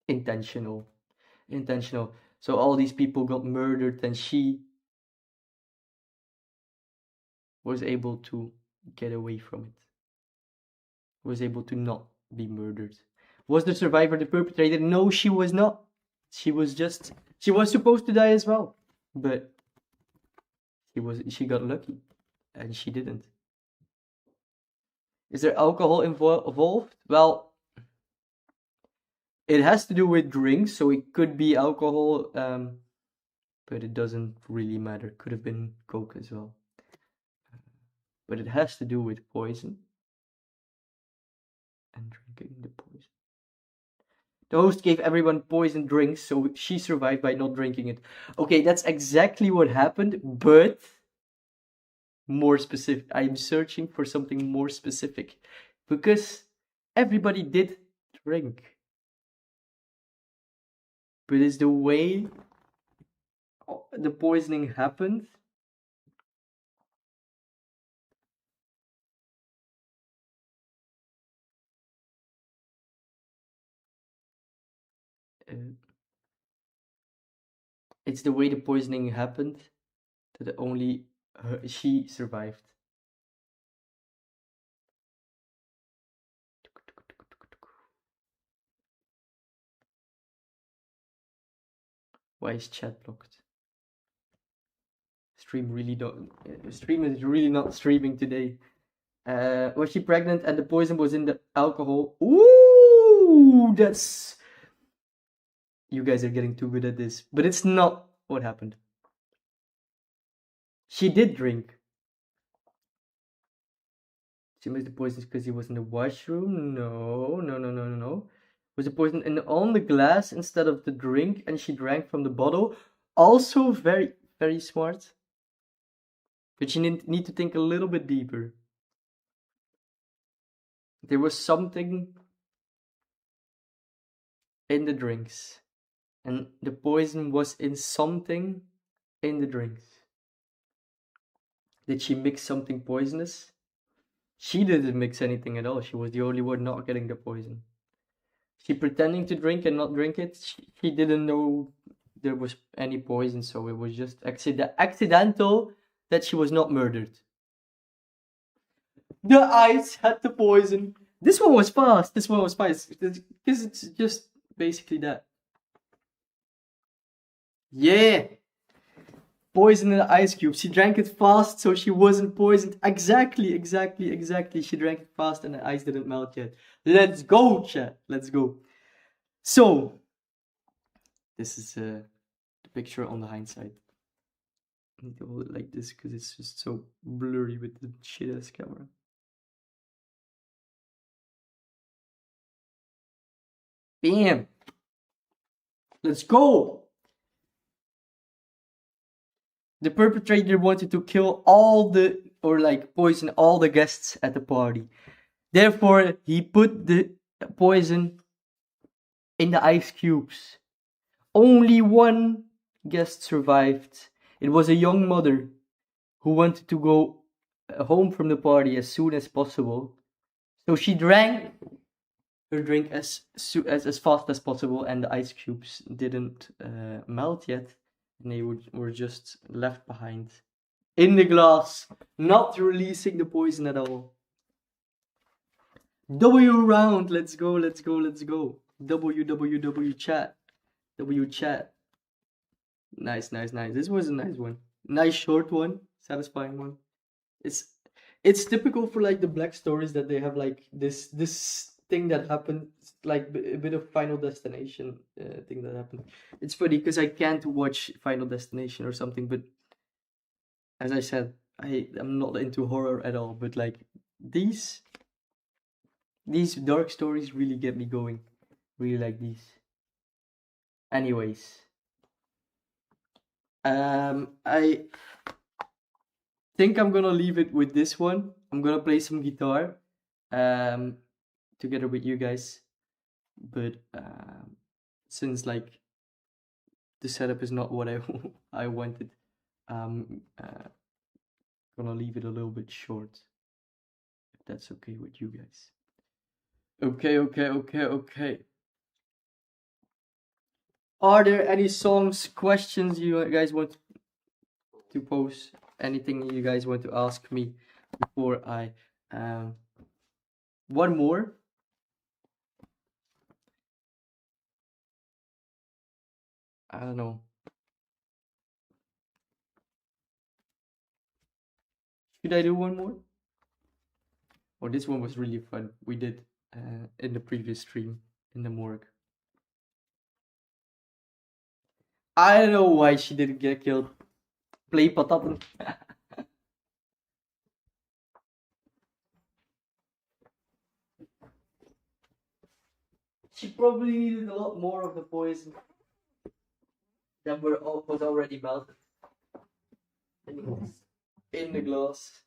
intentional. So all these people got murdered, and she was able to get away from it. Was able to not be murdered. Was the survivor the perpetrator? No, she was not. She was supposed to die as well, but she got lucky, and she didn't. Is there alcohol involved? Well, it has to do with drinks, so it could be alcohol, but it doesn't really matter. Could have been Coke as well. But it has to do with poison and drinking the poison. The host gave everyone poison drinks, so she survived by not drinking it. Okay, that's exactly what happened, but more specific. I'm searching for something more specific, because everybody did drink. But it's the way the poisoning happened. It's the way the poisoning happened that only she survived. Why is chat blocked? Stream is really not streaming today. Was she pregnant and the poison was in the alcohol? Ooh, that's... You guys are getting too good at this. But it's not what happened. She did drink. She missed the poison because he was in the washroom? No. Was the poison on the glass instead of the drink, and she drank from the bottle? Also very, very smart. But you need to think a little bit deeper. There was something in the drinks, and the poison was in something in the drinks. Did she mix something poisonous? She didn't mix anything at all. She was the only one not getting the poison. She pretending to drink and not drink it. She didn't know there was any poison, so it was just accidental that she was not murdered. The ice had the poison. This one was fast. This one was fast. Because it's just basically that. Yeah. Poison in the ice cube. She drank it fast, so she wasn't poisoned. Exactly, exactly, exactly. She drank it fast and the ice didn't melt yet. Let's go, chat. Let's go. So, this is the picture on the hindsight. I need to hold it like this because it's just so blurry with the shit ass camera. Bam! Let's go! The perpetrator wanted to kill all the, or like poison all the guests at the party. Therefore, he put the poison in the ice cubes. Only one guest survived. It was a young mother who wanted to go home from the party as soon as possible. So she drank her drink as fast as possible, and the ice cubes didn't melt yet, and they were just left behind in the glass, not releasing the poison at all. W round, let's go, let's go, let's go. W chat, W chat. Nice, nice, nice. This was a nice one. Nice short one, satisfying one. It's it's typical for like the black stories that they have like this thing that happened, like a bit of Final Destination thing that happened. It's funny because I can't watch Final Destination or something, but as I said, I'm not into horror at all. But like these dark stories really get me going. Really like these. Anyways, I think I'm gonna leave it with this one. I'm gonna play some guitar, um, together with you guys. But since like the setup is not what I I wanted, gonna leave it a little bit short. If that's okay with you guys. Okay, okay, okay, okay. Are there any songs, questions you guys want to pose? Anything you guys want to ask me before I one more? I don't know. Should I do one more? Oh, this one was really fun. We did in the previous stream in the morgue. I don't know why she didn't get killed. Play patatten. She probably needed a lot more of the poison that was already melted in the glass.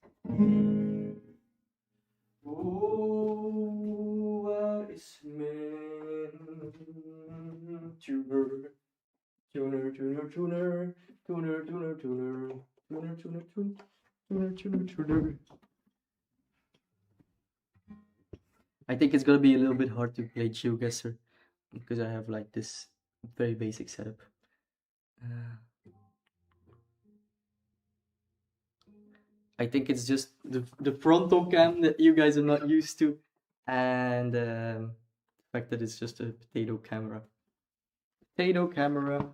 Oh, is man tuner, tuner, tuner, tuner, tuner, tuner, tuner, tuner, tuner, tuner, tuner, tuner. I think it's gonna be a little bit hard to play GeoGuessr because I have like this very basic setup. I think it's just the frontal cam that you guys are not used to, and the fact that it's just a potato camera. Potato camera.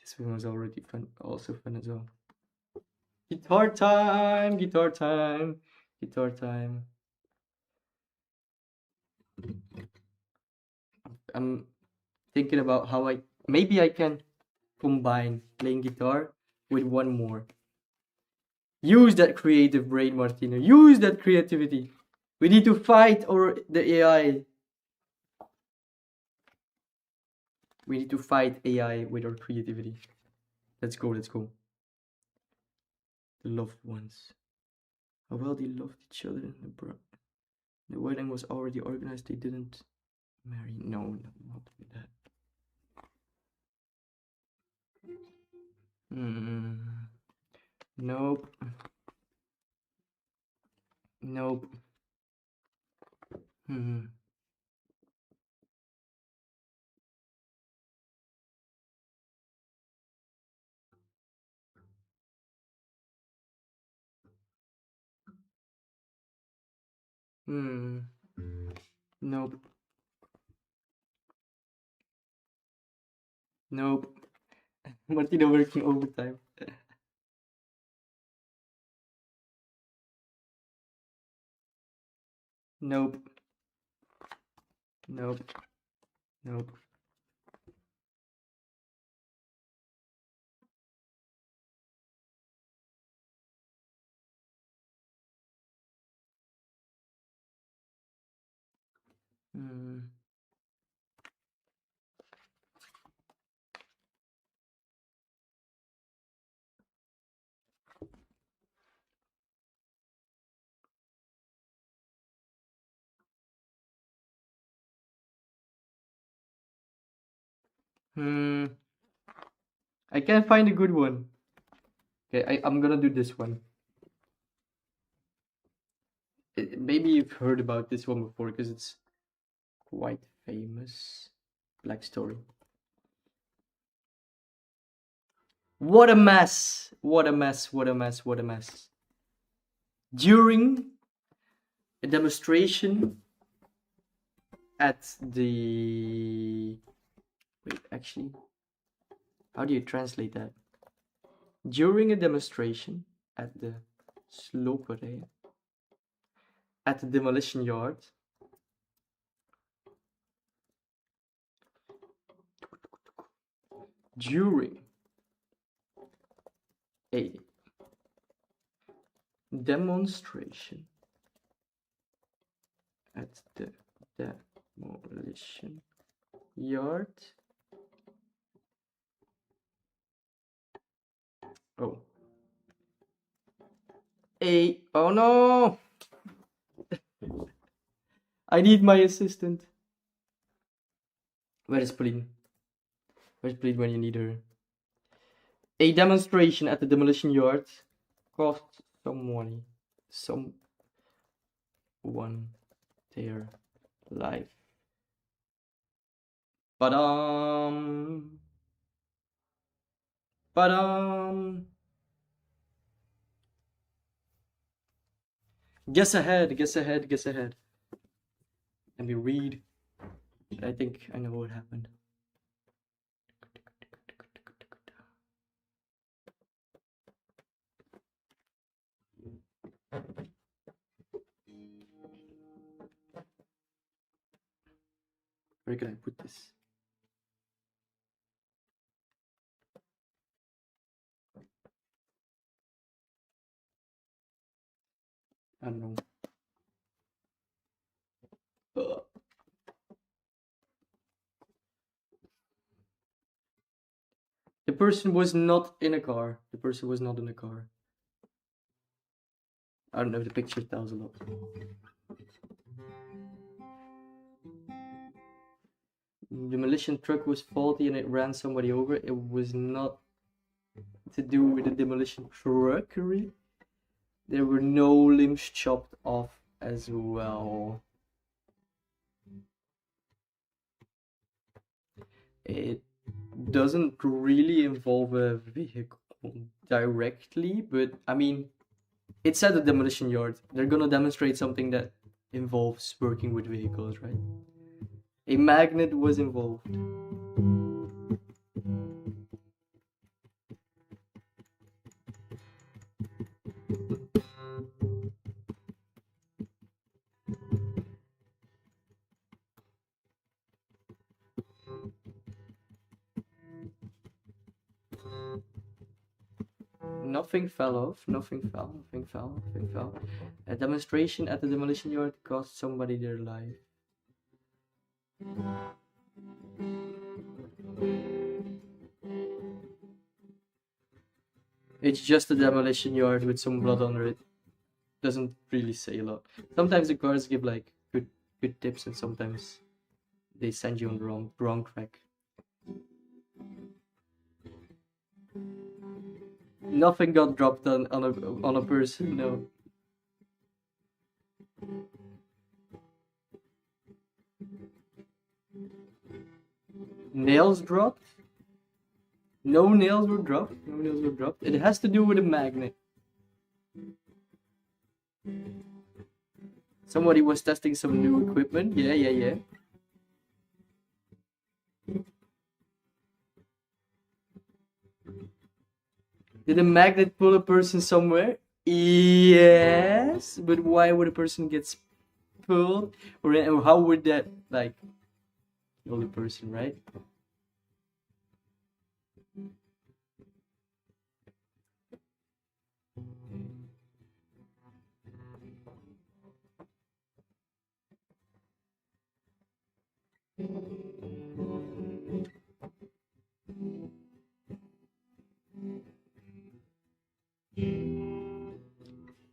This one was already fun, also fun as well. Guitar time, guitar time, guitar time. I'm thinking about how maybe I can combine playing guitar with one more. Use that creative brain, Martina. Use that creativity. We need to fight or the AI. We need to fight AI with our creativity. Let's go, let's go. The loved ones. How well they loved each other in the wedding was already organized. They didn't marry. No, not with that. Nope. Nope. Nope. Nope. Martina working overtime. Nope. Nope. Nope. I can't find a good one. Okay, I'm gonna do this one. Maybe you've heard about this one before because it's quite famous. Black story. What a mess! What a mess! What a mess! What a mess! During a demonstration at the... Wait, actually, how do you translate that? During a demonstration at the sloperij, at the demolition yard, during a demonstration at the demolition yard. Oh. Oh no! I need my assistant. Where is Pauline? Where's Pauline when you need her? A demonstration at the demolition yard cost someone their life. Ba-dum. Ba-dum. Guess ahead, guess ahead, guess ahead. Let me read. I think I know what happened. Where can I put this? I don't know. The person was not in a car. The person was not in a car. I don't know if the picture tells a lot. The demolition truck was faulty and it ran somebody over. It was not to do with the demolition truckery. There were no limbs chopped off as well. It doesn't really involve a vehicle directly, but I mean, it's at a demolition yard. They're gonna demonstrate something that involves working with vehicles, right? A magnet was involved. Nothing fell off, nothing fell. A demonstration at the demolition yard cost somebody their life. It's just a demolition yard with some blood under it. Doesn't really say a lot. Sometimes the cars give like good tips, and sometimes they send you on the wrong track. Nothing got dropped on a person, no. Nails dropped? No nails were dropped. No nails were dropped. It has to do with a magnet. Somebody was testing some new equipment. Yeah. Did a magnet pull a person somewhere? Yes, but why would a person get pulled? Or how would that, like, kill the person, right?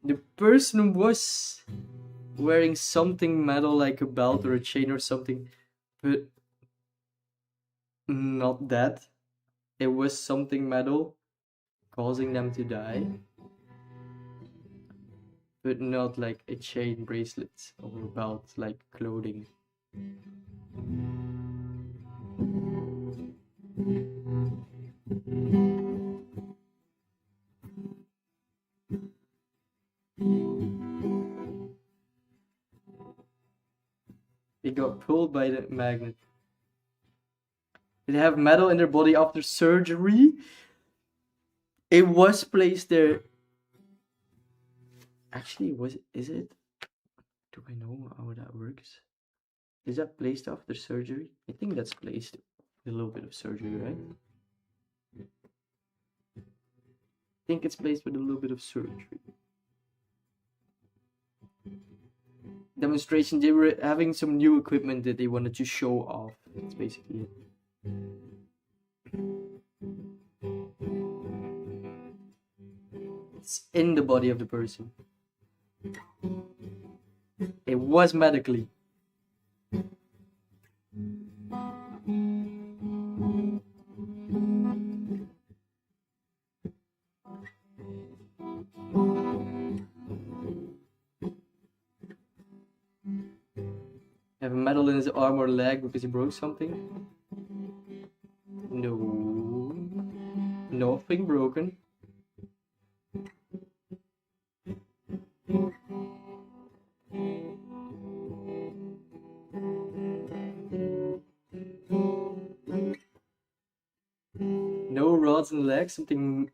The person was wearing something metal like a belt or a chain or something, but not that. It was something metal causing them to die, but not like a chain, bracelet, or a belt like clothing. They got pulled by the magnet. Did they have metal in their body after surgery? It was placed there. Actually, is it? Do I know how that works? Is that placed after surgery? I think that's placed with a little bit of surgery, right? I think it's placed with a little bit of surgery. Demonstration, they were having some new equipment that they wanted to show off. That's basically it. It's in the body of the person. It was medically. Have a metal in his arm or leg because he broke something? No. Nothing broken. No rods in the leg, something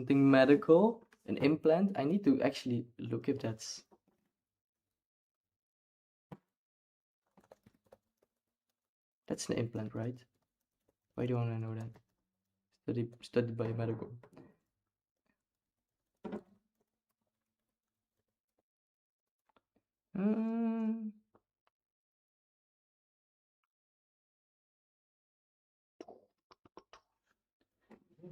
medical, an implant. I need to actually look if that's an implant, right? Why don't I know that? Studied biomedical.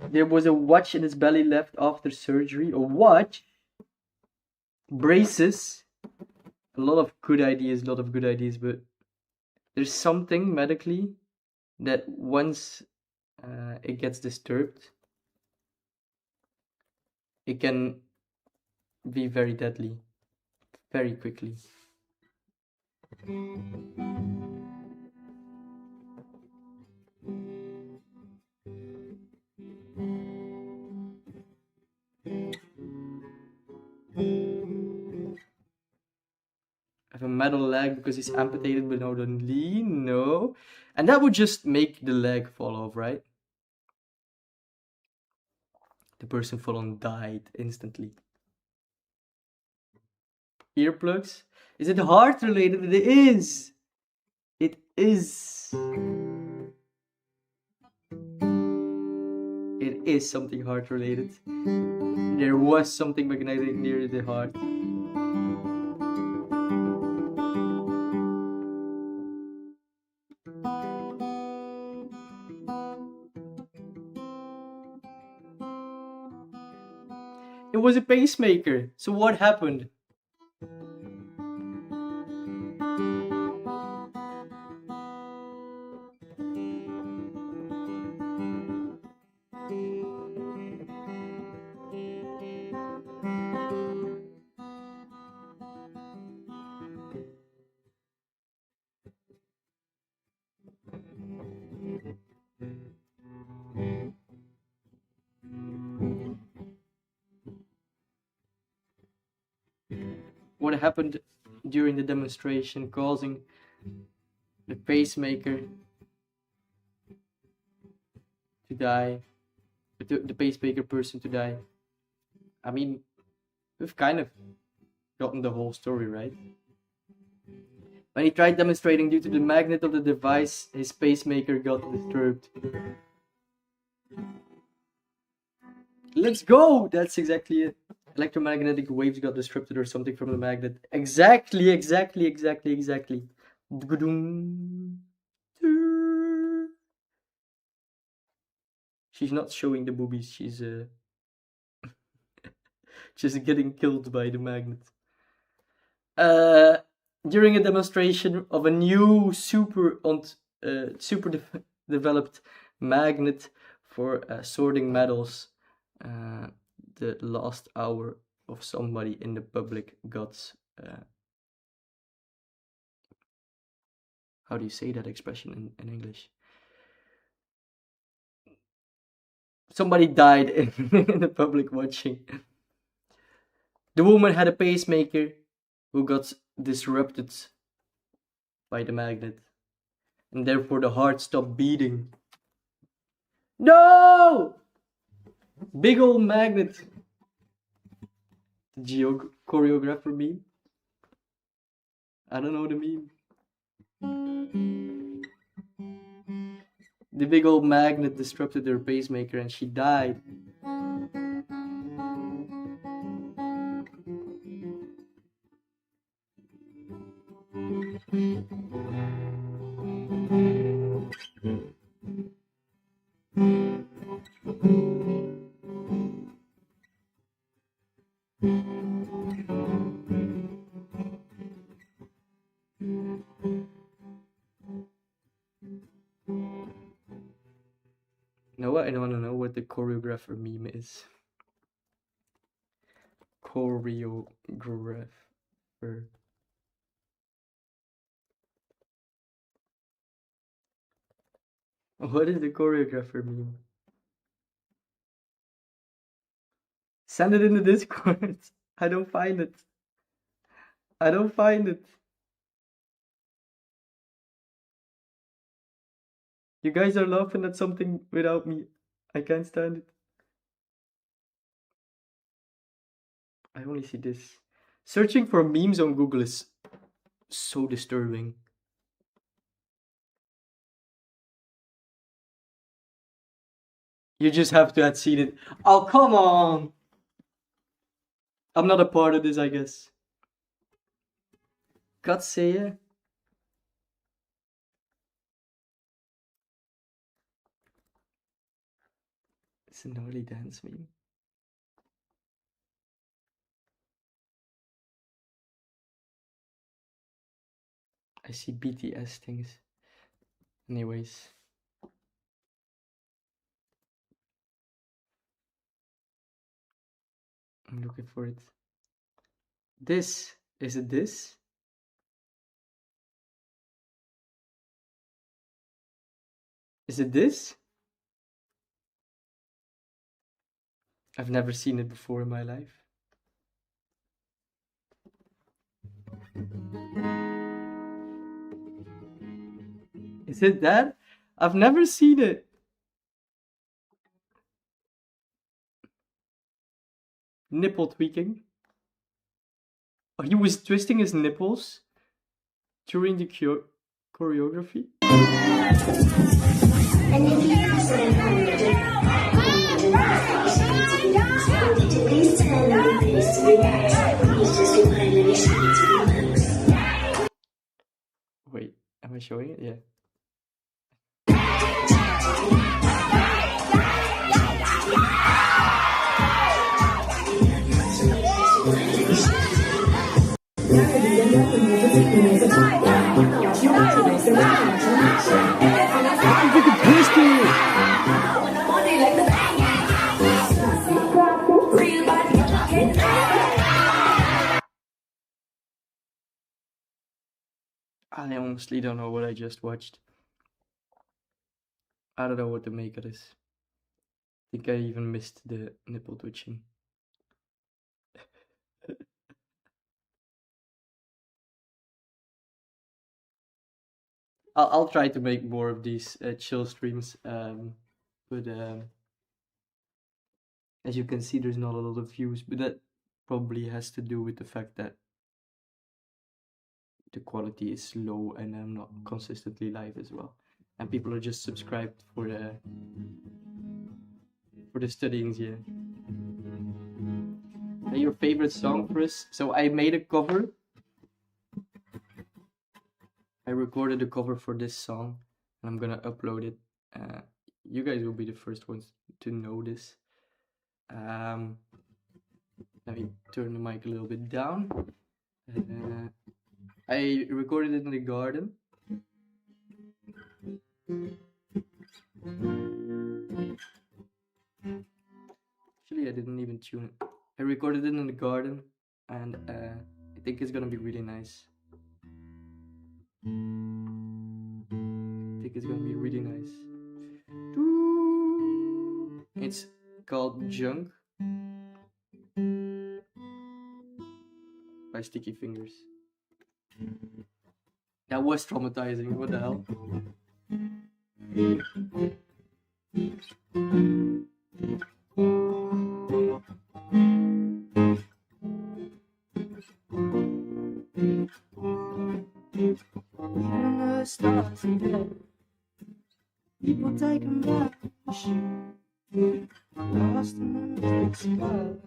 There was a watch in his belly left after surgery. A watch, braces. A lot of good ideas, but there's something medically that once it gets disturbed, it can be very deadly, very quickly. Have a metal leg because he's amputated but not a knee? No. And that would just make the leg fall off, right? The person fall and died instantly. Earplugs? Is it heart related? It is. It is. It is something heart related. There was something magnetic near the heart. It was a pacemaker. So what happened? what happened during the demonstration, causing the pacemaker to die, the pacemaker person to die. I mean, we've kind of gotten the whole story, right? When he tried demonstrating due to the magnet of the device, his pacemaker got disturbed. Let's go! That's exactly it. Electromagnetic waves got disrupted or something from the magnet. Exactly. She's not showing the boobies. She's just getting killed by the magnet. During a demonstration of a new super developed magnet for sorting metals, the last hour of somebody in the public got how do you say that expression in English? Somebody died in the public watching. The woman had a pacemaker who got disrupted by the magnet, and therefore the heart stopped beating. No! Big old magnet. The choreographer meme? I don't know the meme. The big old magnet disrupted her pacemaker and she died. No, I don't want to know what the choreographer meme is. Choreographer. What is the choreographer meme? Send it in the Discord. I don't find it. I don't find it. You guys are laughing at something without me. I can't stand it. I only see this. Searching for memes on Google is so disturbing. You just have to have seen it. Oh, come on! I'm not a part of this, I guess. God say it. It's a gnarly dance meme. I see BTS things. Anyways. I'm looking for it. This. Is it this? Is it this? I've never seen it before in my life. Is it that? I've never seen it. Nipple tweaking. Oh, he was twisting his nipples during the choreography. Wait, am I showing it? Yeah. I honestly don't know what I just watched. I don't know what to make of this. I think I even missed the nipple twitching. I'll try to make more of these chill streams. But as you can see, there's not a lot of views, but that probably has to do with the fact that the quality is low and I'm not consistently live as well. And people are just subscribed for the studyings, yeah. Your favorite song, Chris? So I made a cover. I recorded a cover for this song, and I'm gonna upload it. You guys will be the first ones to know this. Let me turn the mic a little bit down. I recorded it in the garden. Actually, I didn't even tune it. I recorded it in the garden, and I think it's gonna be really nice. I think it's gonna be really nice. It's called Junk by Sticky Fingers. That was traumatizing. What the hell? People take a match, lost in the next spot,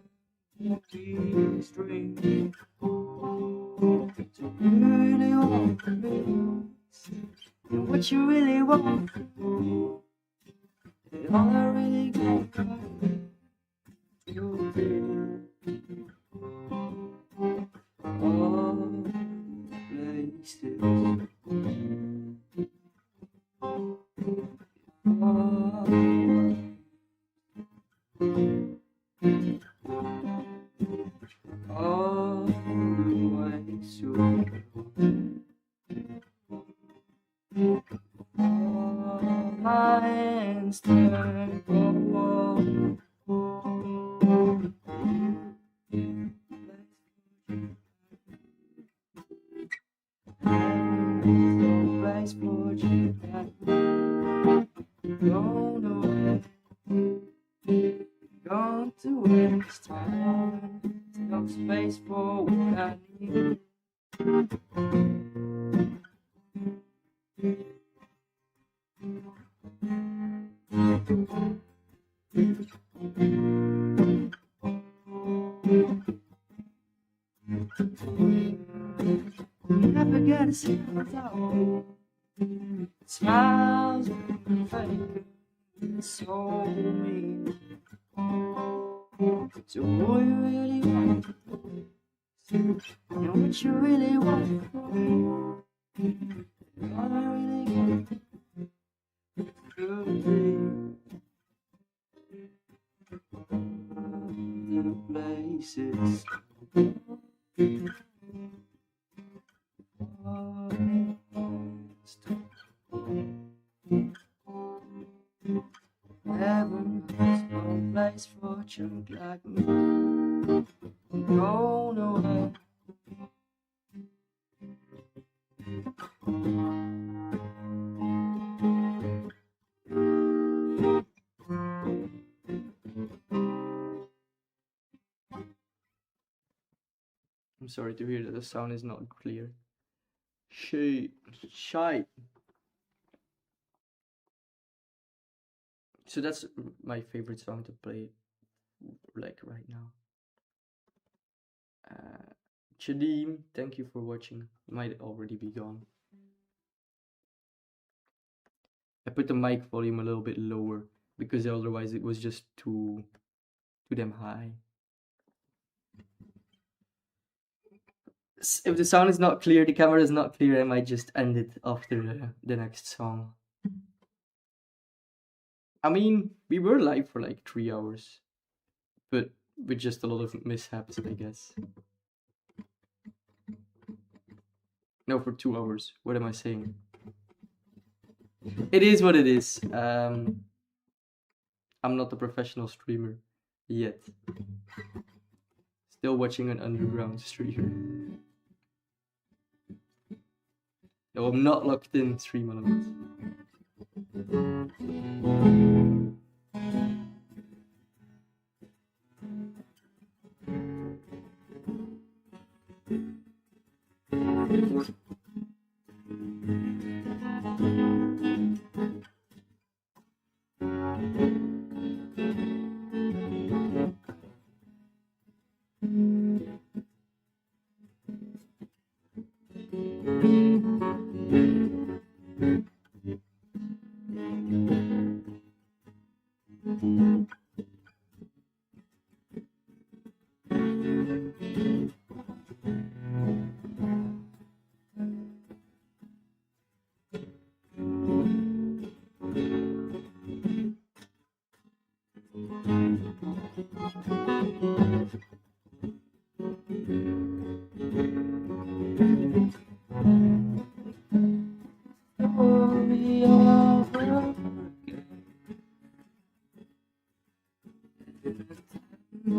be strange. To really want this, and what you really want, and all I really got, you'll be all places. Never get a single thought. Smiles and fake, so mean. So what you really want, and what you really want, all I really get could be the places. Heaven has no place for junk like me. Go nowhere. I'm sorry to hear that the sound is not clear. Shy. So that's my favorite song to play, like right now. Chadim, thank you for watching. You might already be gone. I put the mic volume a little bit lower because otherwise it was just too damn high. If the sound is not clear, the camera is not clear, I might just end it after the next song. I mean, we were live for like 3 hours, but with just a lot of mishaps, I guess. No, for 2 hours. What am I saying? It is what it is. I'm not a professional streamer yet. Still watching an underground streamer. No, I'm not locked in stream elements.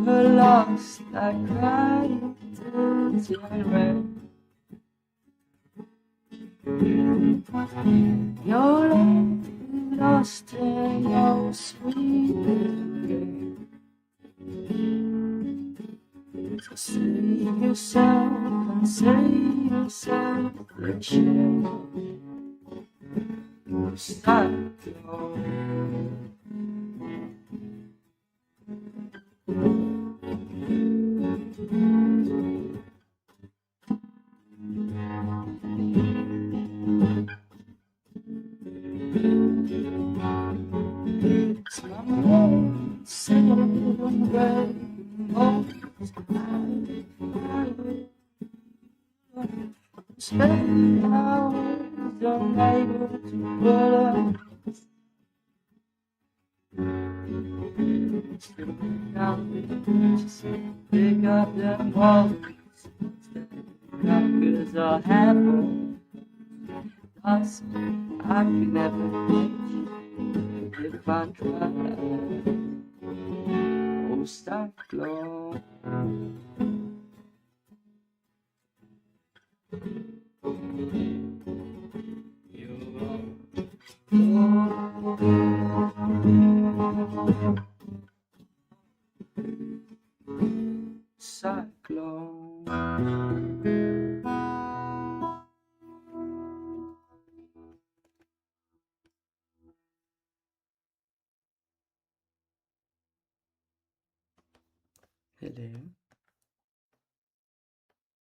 Lost, I cried till I read your love, lost in your sweet game. So save yourself and save yourself the shame. Cyclone. Spend hours unable to put up. Just pick up them walls. Cause I have one. Lost, I can never reach if I try. Oh, cyclone. Cyclone. Hello.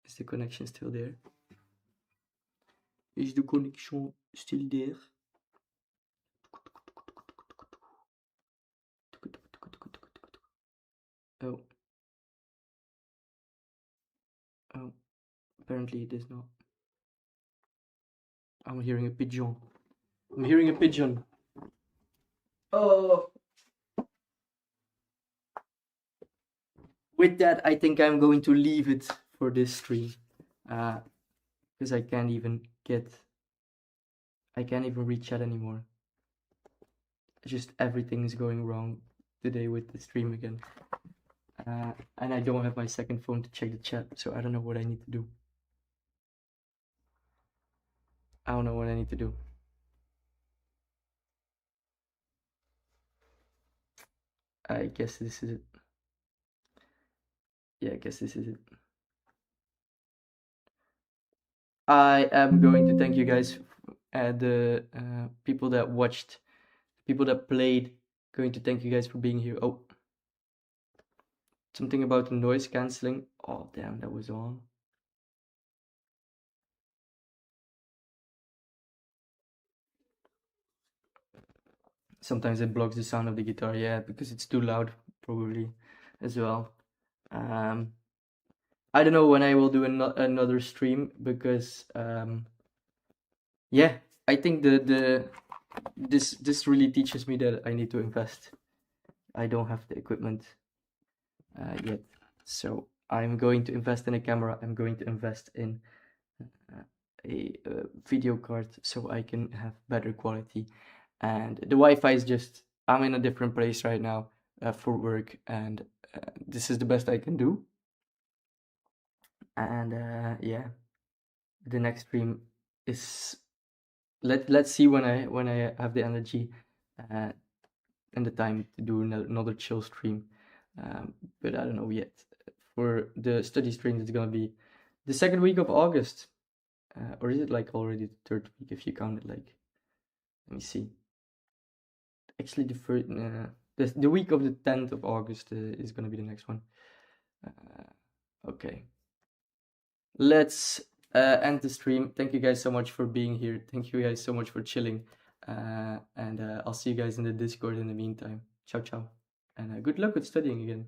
Is the connection still there? Is the connection still there? Oh. Oh. Apparently it is not. I'm hearing a pigeon. I'm hearing a pigeon. Oh. With that, I think I'm going to leave it for this stream. Because I can't even reach chat anymore. Just everything is going wrong today with the stream again. And I don't have my second phone to check the chat, so I don't know what I need to do. I don't know what I need to do. I guess this is it. Yeah, I guess this is it. I am going to thank you guys, the people that watched, people that played. Going to thank you guys for being here. Oh, something about the noise cancelling. Oh, damn, that was on. Sometimes it blocks the sound of the guitar, yeah, because it's too loud, probably, as well. I don't know when I will do another stream because, yeah, I think this really teaches me that I need to invest. I don't have the equipment yet, so I'm going to invest in a camera. I'm going to invest in a video card so I can have better quality. And the Wi-Fi is just, I'm in a different place right now for work, and this is the best I can do. And yeah, the next stream is let's see when I have the energy and the time to do another chill stream. But I don't know yet. For the study stream, it's gonna be the second week of August, or is it like already the third week if you count it like? Let me see. Actually, the first, the week of the 10th of August is gonna be the next one. Okay. Let's end the stream. Thank you guys so much for being here. Thank you guys so much for chilling. And I'll see you guys in the Discord in the meantime. Ciao, ciao. And good luck with studying again.